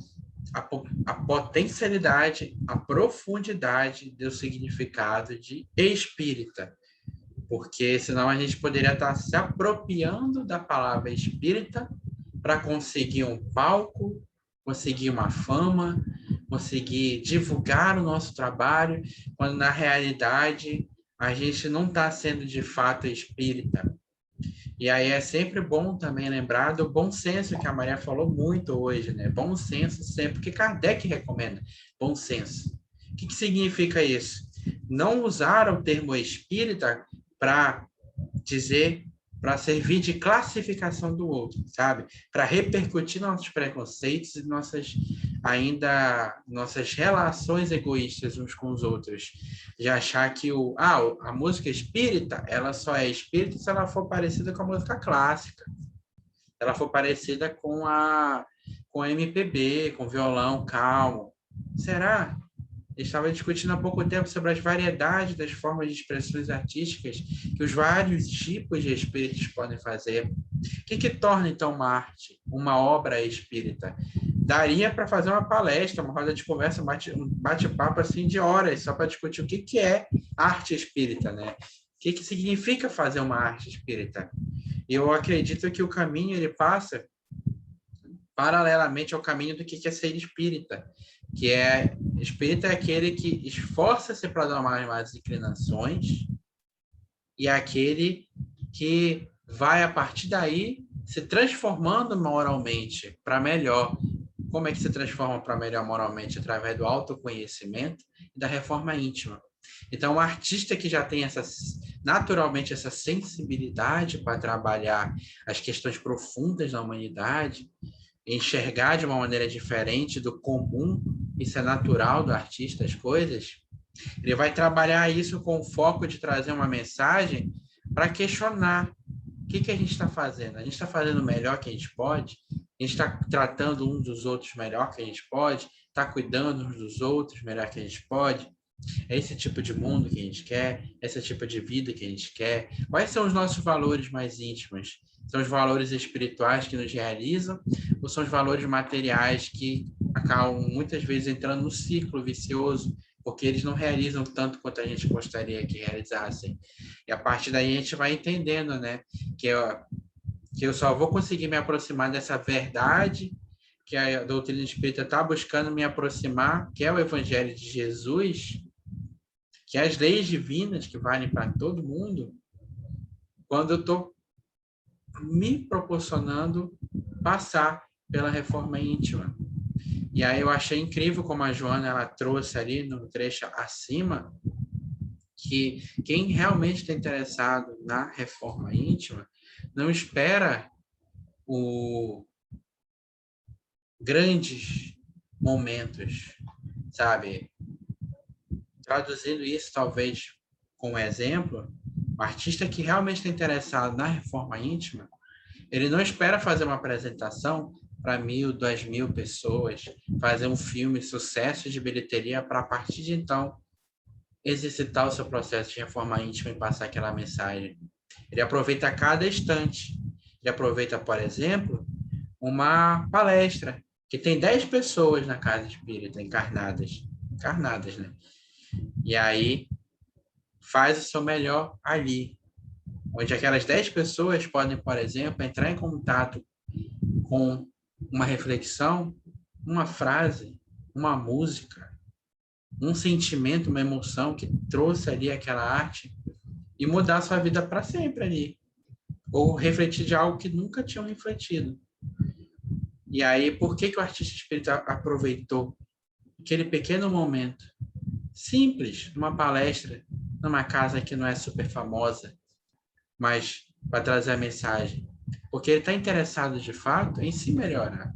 A potencialidade, a profundidade do significado de espírita, porque senão a gente poderia estar se apropriando da palavra espírita para conseguir um palco, conseguir uma fama, conseguir divulgar o nosso trabalho, quando na realidade a gente não está sendo de fato espírita. E aí é sempre bom também lembrar do bom senso, que a Maria falou muito hoje, né? Bom senso sempre, porque Kardec recomenda bom senso. O que significa isso? Não usar o termo espírita para dizer, para servir de classificação do outro, sabe? Para repercutir nossos preconceitos e nossas relações egoístas uns com os outros. De achar que a música espírita, ela só é espírita se ela for parecida com a música clássica. Se ela for parecida com a MPB, com violão calmo. Será? Estava discutindo há pouco tempo sobre as variedades das formas de expressões artísticas que os vários tipos de espíritos podem fazer. O que torna, então, uma arte, uma obra espírita? Daria para fazer uma palestra, uma roda de conversa, um bate-papo assim de horas, só para discutir o que é arte espírita, né? O que significa fazer uma arte espírita? E eu acredito que o caminho ele passa paralelamente ao caminho do que é ser espírita, que espírita é aquele que esforça-se para domar as inclinações e é aquele que vai, a partir daí, se transformando moralmente para melhor. Como é que se transforma para melhor moralmente? Através do autoconhecimento e da reforma íntima. Então, o artista que já tem naturalmente essa sensibilidade para trabalhar as questões profundas da humanidade, enxergar de uma maneira diferente do comum, isso é natural do artista, as coisas, ele vai trabalhar isso com o foco de trazer uma mensagem para questionar o que a gente está fazendo. A gente está fazendo o melhor que a gente pode? A gente está tratando uns dos outros melhor que a gente pode? Está cuidando uns dos outros melhor que a gente pode? É esse tipo de mundo que a gente quer? Esse tipo de vida que a gente quer? Quais são os nossos valores mais íntimos? São os valores espirituais que nos realizam ou são os valores materiais que acabam muitas vezes entrando no ciclo vicioso porque eles não realizam tanto quanto a gente gostaria que realizassem? E a partir daí a gente vai entendendo, né, que eu só vou conseguir me aproximar dessa verdade que a doutrina espírita está buscando me aproximar, que é o Evangelho de Jesus, que é as leis divinas que valem para todo mundo, quando eu estou me proporcionando passar pela reforma íntima. E aí eu achei incrível como a Joana ela trouxe ali no trecho acima, que quem realmente está interessado na reforma íntima não espera grandes momentos, sabe? Traduzindo isso, talvez, com um exemplo, o artista que realmente está interessado na reforma íntima, ele não espera fazer uma apresentação para 1.000, 2.000 pessoas, fazer um filme, sucesso de bilheteria, para, a partir de então, exercitar o seu processo de reforma íntima e passar aquela mensagem. Ele aproveita cada instante. Ele aproveita, por exemplo, uma palestra que tem 10 pessoas na casa espírita encarnadas, né? E aí faz o seu melhor ali, onde aquelas 10 pessoas podem, por exemplo, entrar em contato com uma reflexão, uma frase, uma música, um sentimento, uma emoção que trouxe ali aquela arte e mudar a sua vida para sempre ali, ou refletir de algo que nunca tinham refletido. E aí, por que o artista espírita aproveitou aquele pequeno momento simples, numa palestra, numa casa que não é super famosa, mas para trazer a mensagem? Porque ele está interessado, de fato, em se melhorar.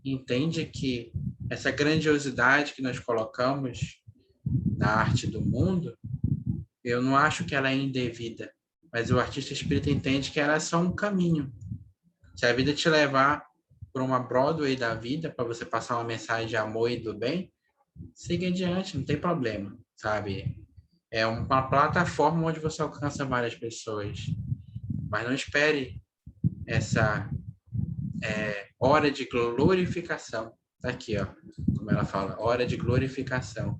Entende que essa grandiosidade que nós colocamos na arte do mundo, eu não acho que ela é indevida, mas o artista espírita entende que ela é só um caminho. Se a vida te levar por uma Broadway da vida, para você passar uma mensagem de amor e do bem, siga adiante, não tem problema, sabe? É uma plataforma onde você alcança várias pessoas. Mas não espere essa hora de glorificação. Tá aqui, ó, como ela fala, hora de glorificação.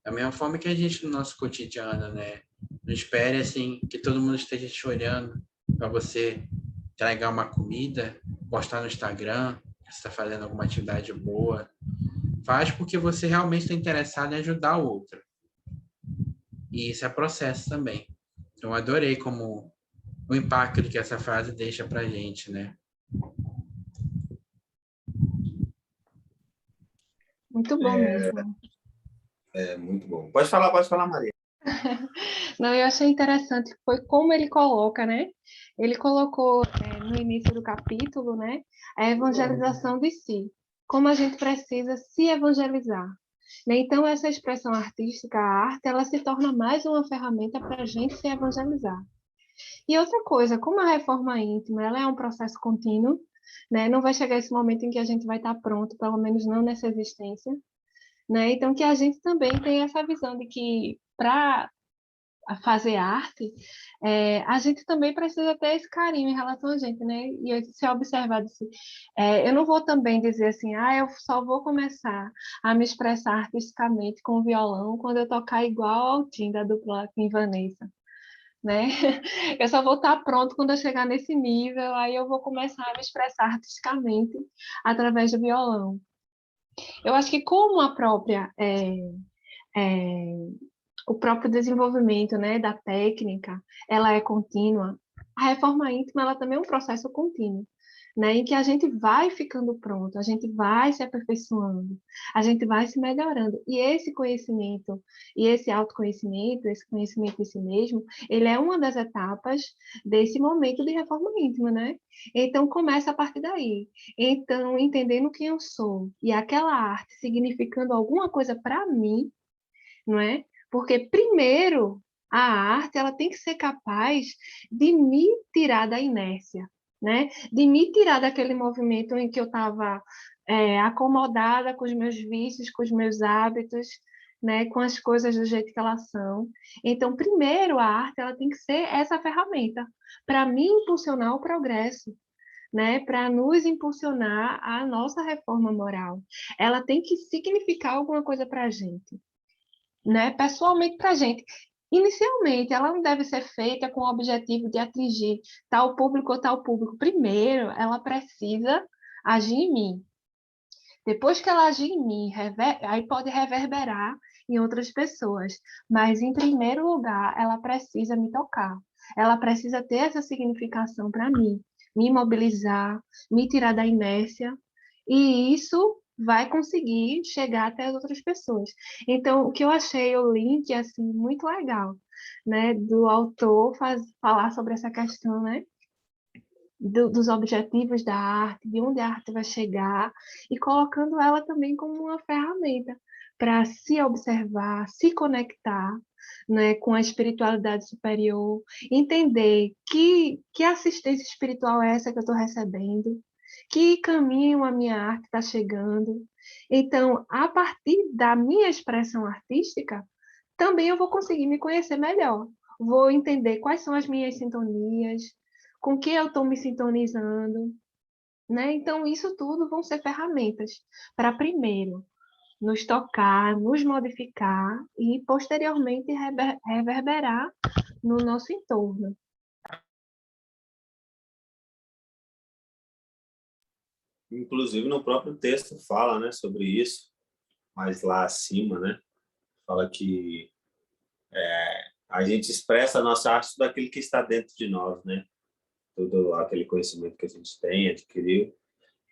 Da mesma forma que a gente no nosso cotidiano, né? Não espere assim que todo mundo esteja te olhando para você entregar uma comida, postar no Instagram, que você está fazendo alguma atividade boa. Faz porque você realmente está interessado em ajudar o outro. E isso é processo também. Então, eu adorei como o impacto que essa frase deixa para a gente, né? Muito bom mesmo. É muito bom. Pode falar, Maria. Não, eu achei interessante, foi como ele coloca, né? Ele colocou no início do capítulo, né, a evangelização de si, como a gente precisa se evangelizar. Né? Então, essa expressão artística, a arte, ela se torna mais uma ferramenta para a gente se evangelizar. E outra coisa, como a reforma íntima, ela é um processo contínuo, né? Não vai chegar esse momento em que a gente vai estar pronto, pelo menos não nessa existência, né? Então, que a gente também tem essa visão de que para fazer arte, a gente também precisa ter esse carinho em relação a gente, né? E se observar disso, eu não vou também dizer assim, eu só vou começar a me expressar artisticamente com o violão quando eu tocar igual ao Tim da dupla Kim Vanessa, né? Eu só vou estar pronto quando eu chegar nesse nível, aí eu vou começar a me expressar artisticamente através do violão. Eu acho que como o próprio desenvolvimento, né, da técnica, ela é contínua, A reforma íntima, ela também é um processo contínuo, né, em que a gente vai ficando pronto, a gente vai se aperfeiçoando, a gente vai se melhorando. E esse conhecimento, e esse autoconhecimento, esse conhecimento de si mesmo, ele é uma das etapas desse momento de reforma íntima, né? Então, começa a partir daí. Então, entendendo quem eu sou, e aquela arte significando alguma coisa para mim, não é? Porque, primeiro, a arte ela tem que ser capaz de me tirar da inércia, né? De me tirar daquele movimento em que eu estava acomodada com os meus vícios, com os meus hábitos, né? Com as coisas do jeito que elas são. Então, primeiro, a arte ela tem que ser essa ferramenta para me impulsionar o progresso, né, para nos impulsionar a nossa reforma moral. Ela tem que significar alguma coisa para a gente, né, pessoalmente para a gente. Inicialmente, ela não deve ser feita com o objetivo de atingir tal público ou tal público. Primeiro, ela precisa agir em mim. Depois que ela agir em mim, aí pode reverberar em outras pessoas. Mas, em primeiro lugar, ela precisa me tocar. Ela precisa ter essa significação para mim, me mobilizar, me tirar da inércia. E isso vai conseguir chegar até as outras pessoas. Então, o que eu achei o link assim muito legal, né, do autor falar sobre essa questão, né, dos objetivos da arte, de onde a arte vai chegar, e colocando ela também como uma ferramenta para se observar, se conectar, né, com a espiritualidade superior, entender que assistência espiritual é essa que eu estou recebendo, que caminho a minha arte está chegando. Então, a partir da minha expressão artística, também eu vou conseguir me conhecer melhor. Vou entender quais são as minhas sintonias, com que eu estou me sintonizando, né? Então, isso tudo vão ser ferramentas para, primeiro, nos tocar, nos modificar e, posteriormente, reverberar no nosso entorno. Inclusive, no próprio texto fala, né, sobre isso, mas lá acima, né, fala que a gente expressa a nossa arte daquilo que está dentro de nós, né? Todo aquele conhecimento que a gente tem, adquiriu.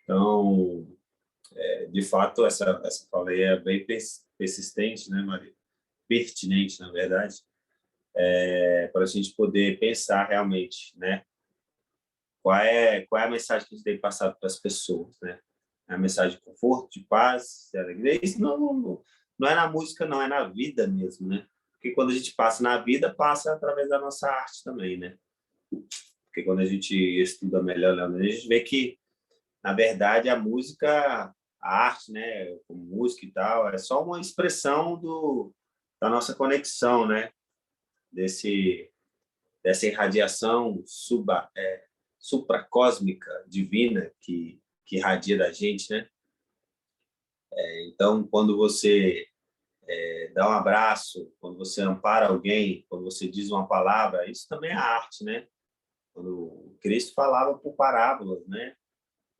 Então, de fato, essa fala aí é bem persistente, né, Maria? Pertinente, na verdade, para a gente poder pensar realmente, né? Qual é a mensagem que a gente tem que passar para as pessoas, né? É a mensagem de conforto, de paz, de alegria. Isso não é na música, não, é na vida mesmo, né? Porque quando a gente passa na vida, passa através da nossa arte também, né? Porque quando a gente estuda melhor, Leandro, a gente vê que, na verdade, a música, a arte, né, como música e tal, é só uma expressão da nossa conexão, né? Dessa irradiação supracósmica, divina, que irradia da gente, né? Então, quando você dá um abraço, quando você ampara alguém, quando você diz uma palavra, isso também é arte, né? Quando Cristo falava por parábolas, né?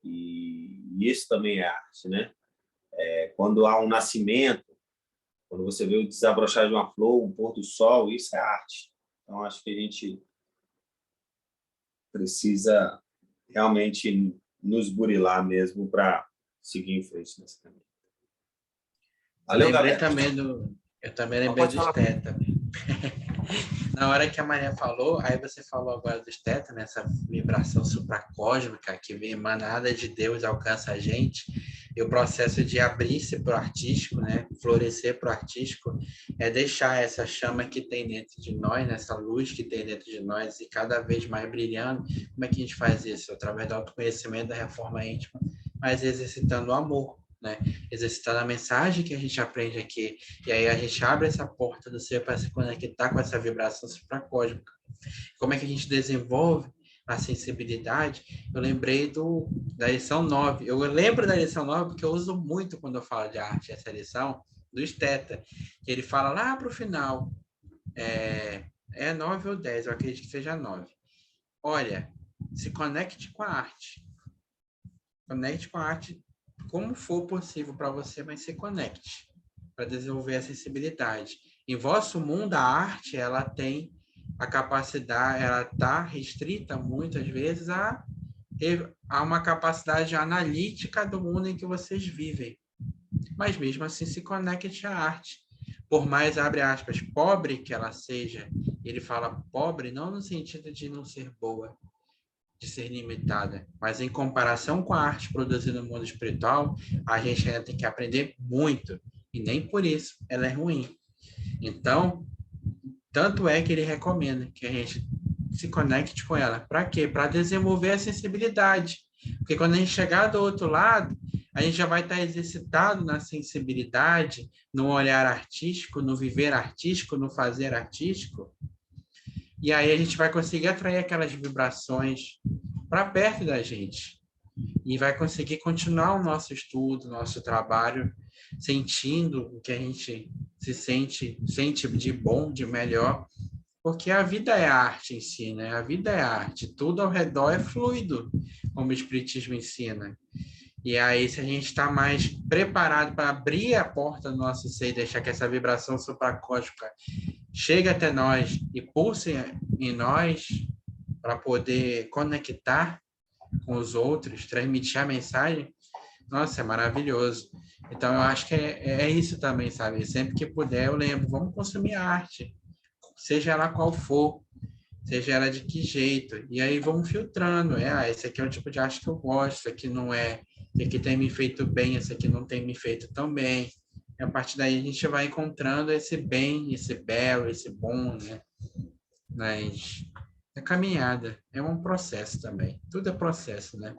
E isso também é arte, né? Quando há um nascimento, quando você vê o desabrochar de uma flor, um pôr do sol, isso é arte. Então, acho que a gente precisa realmente nos burilar mesmo para seguir em frente nesse caminho. Valeu, galera. Eu também lembrei do Esteta. Na hora que a Maria falou, aí você falou agora do Esteta, né? Essa vibração supracósmica que vem emanada de Deus, alcança a gente, e o processo de abrir-se para o artístico, né? Florescer para o artístico, é deixar essa chama que tem dentro de nós, né? Essa luz que tem dentro de nós, e cada vez mais brilhando. Como é que a gente faz isso? Através do autoconhecimento, da reforma íntima, mas exercitando o amor, né? Exercitando a mensagem que a gente aprende aqui, e aí a gente abre essa porta do ser para se conectar com essa vibração supracósmica. Como é que a gente desenvolve a sensibilidade? Eu lembrei da lição 9. Eu lembro da lição 9 porque eu uso muito quando eu falo de arte, essa lição do Esteta, que ele fala lá para o final, é 9 ou 10, eu acredito que seja 9. Olha, se conecte com a arte. Conecte com a arte como for possível para você, mas se conecte para desenvolver a sensibilidade. Em vosso mundo, a arte ela tem a capacidade, ela está restrita muitas vezes a uma capacidade analítica do mundo em que vocês vivem. Mas mesmo assim se conecte à arte. Por mais, abre aspas, pobre que ela seja, ele fala pobre não no sentido de não ser boa, de ser limitada, mas em comparação com a arte produzida no mundo espiritual, a gente ainda tem que aprender muito, e nem por isso ela é ruim. Então, tanto é que ele recomenda que a gente se conecte com ela. Para quê? Para desenvolver a sensibilidade. Porque quando a gente chegar do outro lado, a gente já vai estar exercitado na sensibilidade, no olhar artístico, no viver artístico, no fazer artístico. E aí a gente vai conseguir atrair aquelas vibrações para perto da gente. E vai conseguir continuar o nosso estudo, nosso trabalho, sentindo o que a gente sente de bom, de melhor, porque a vida é arte em si, né? A vida é arte, tudo ao redor é fluido, como o Espiritismo ensina. E aí, se a gente está mais preparado para abrir a porta do nosso ser e deixar que essa vibração supracósmica chegue até nós e pulse em nós para poder conectar com os outros, transmitir a mensagem, nossa, é maravilhoso. Então, eu acho que é isso também, sabe? Sempre que puder, eu lembro, vamos consumir arte, seja ela qual for, seja ela de que jeito. E aí vamos filtrando. Esse aqui é o tipo de arte que eu gosto, esse aqui não é, esse aqui tem me feito bem, esse aqui não tem me feito tão bem. E a partir daí a gente vai encontrando esse bem, esse belo, esse bom, né? Mas é caminhada, é um processo também. Tudo é processo, né?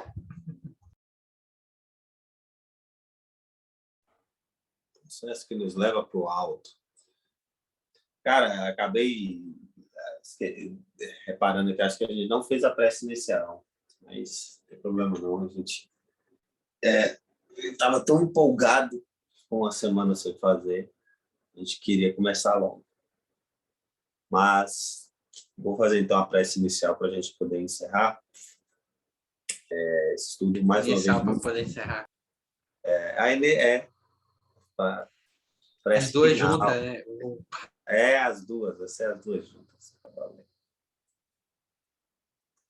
Processo que nos leva para o alto. Cara, acabei reparando que acho que a gente não fez a prece inicial, mas não tem problema não, a gente estava tão empolgado com a semana sem fazer, a gente queria começar logo. Mas vou fazer então a prece inicial para a gente poder encerrar esse estudo mais Inicial uma vez. para poder encerrar. Prece As duas final. juntas, né? As duas, vai ser as duas juntas.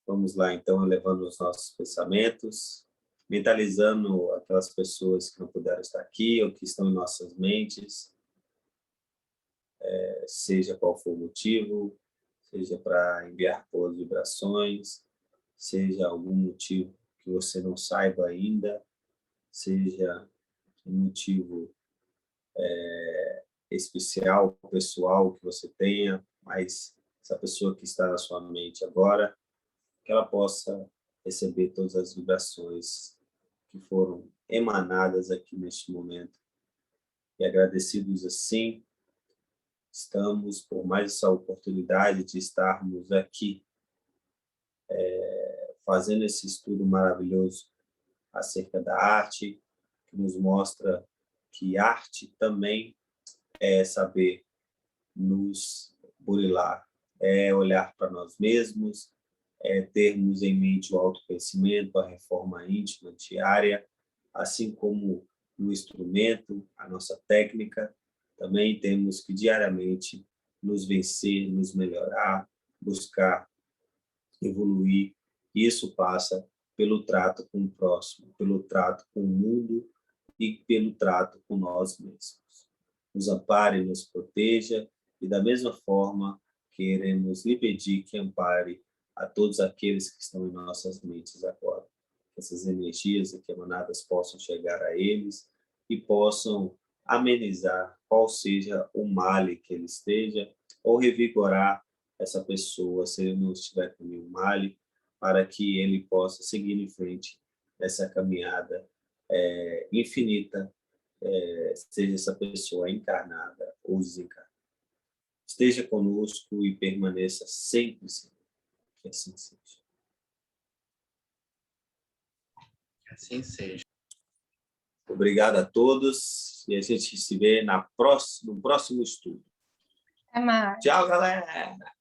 Vamos lá, então, elevando os nossos pensamentos, mentalizando aquelas pessoas que não puderam estar aqui ou que estão em nossas mentes, seja qual for o motivo, seja para enviar boas vibrações, seja algum motivo que você não saiba ainda, seja um motivo especial, pessoal que você tenha, mas essa pessoa que está na sua mente agora, que ela possa receber todas as vibrações que foram emanadas aqui neste momento. E agradecidos assim, estamos por mais essa oportunidade de estarmos aqui fazendo esse estudo maravilhoso acerca da arte, que nos mostra que arte também é saber nos burilar, é olhar para nós mesmos, é termos em mente o autoconhecimento, a reforma íntima diária, assim como no instrumento, a nossa técnica, também temos que diariamente nos vencer, nos melhorar, buscar evoluir. Isso passa pelo trato com o próximo, pelo trato com o mundo e pelo trato com nós mesmos. Nos ampare, nos proteja e, da mesma forma, queremos lhe pedir que ampare a todos aqueles que estão em nossas mentes agora. Que essas energias aqui emanadas possam chegar a eles e possam amenizar qual seja o mal que ele esteja ou revigorar essa pessoa, se ele não estiver com nenhum mal, para que ele possa seguir em frente nessa caminhada infinita, seja essa pessoa encarnada ou desencarnada. Esteja conosco e permaneça sempre, Senhor. Que assim seja. Que assim seja. Obrigado a todos e a gente se vê no próximo estudo. Até mais. Tchau, galera!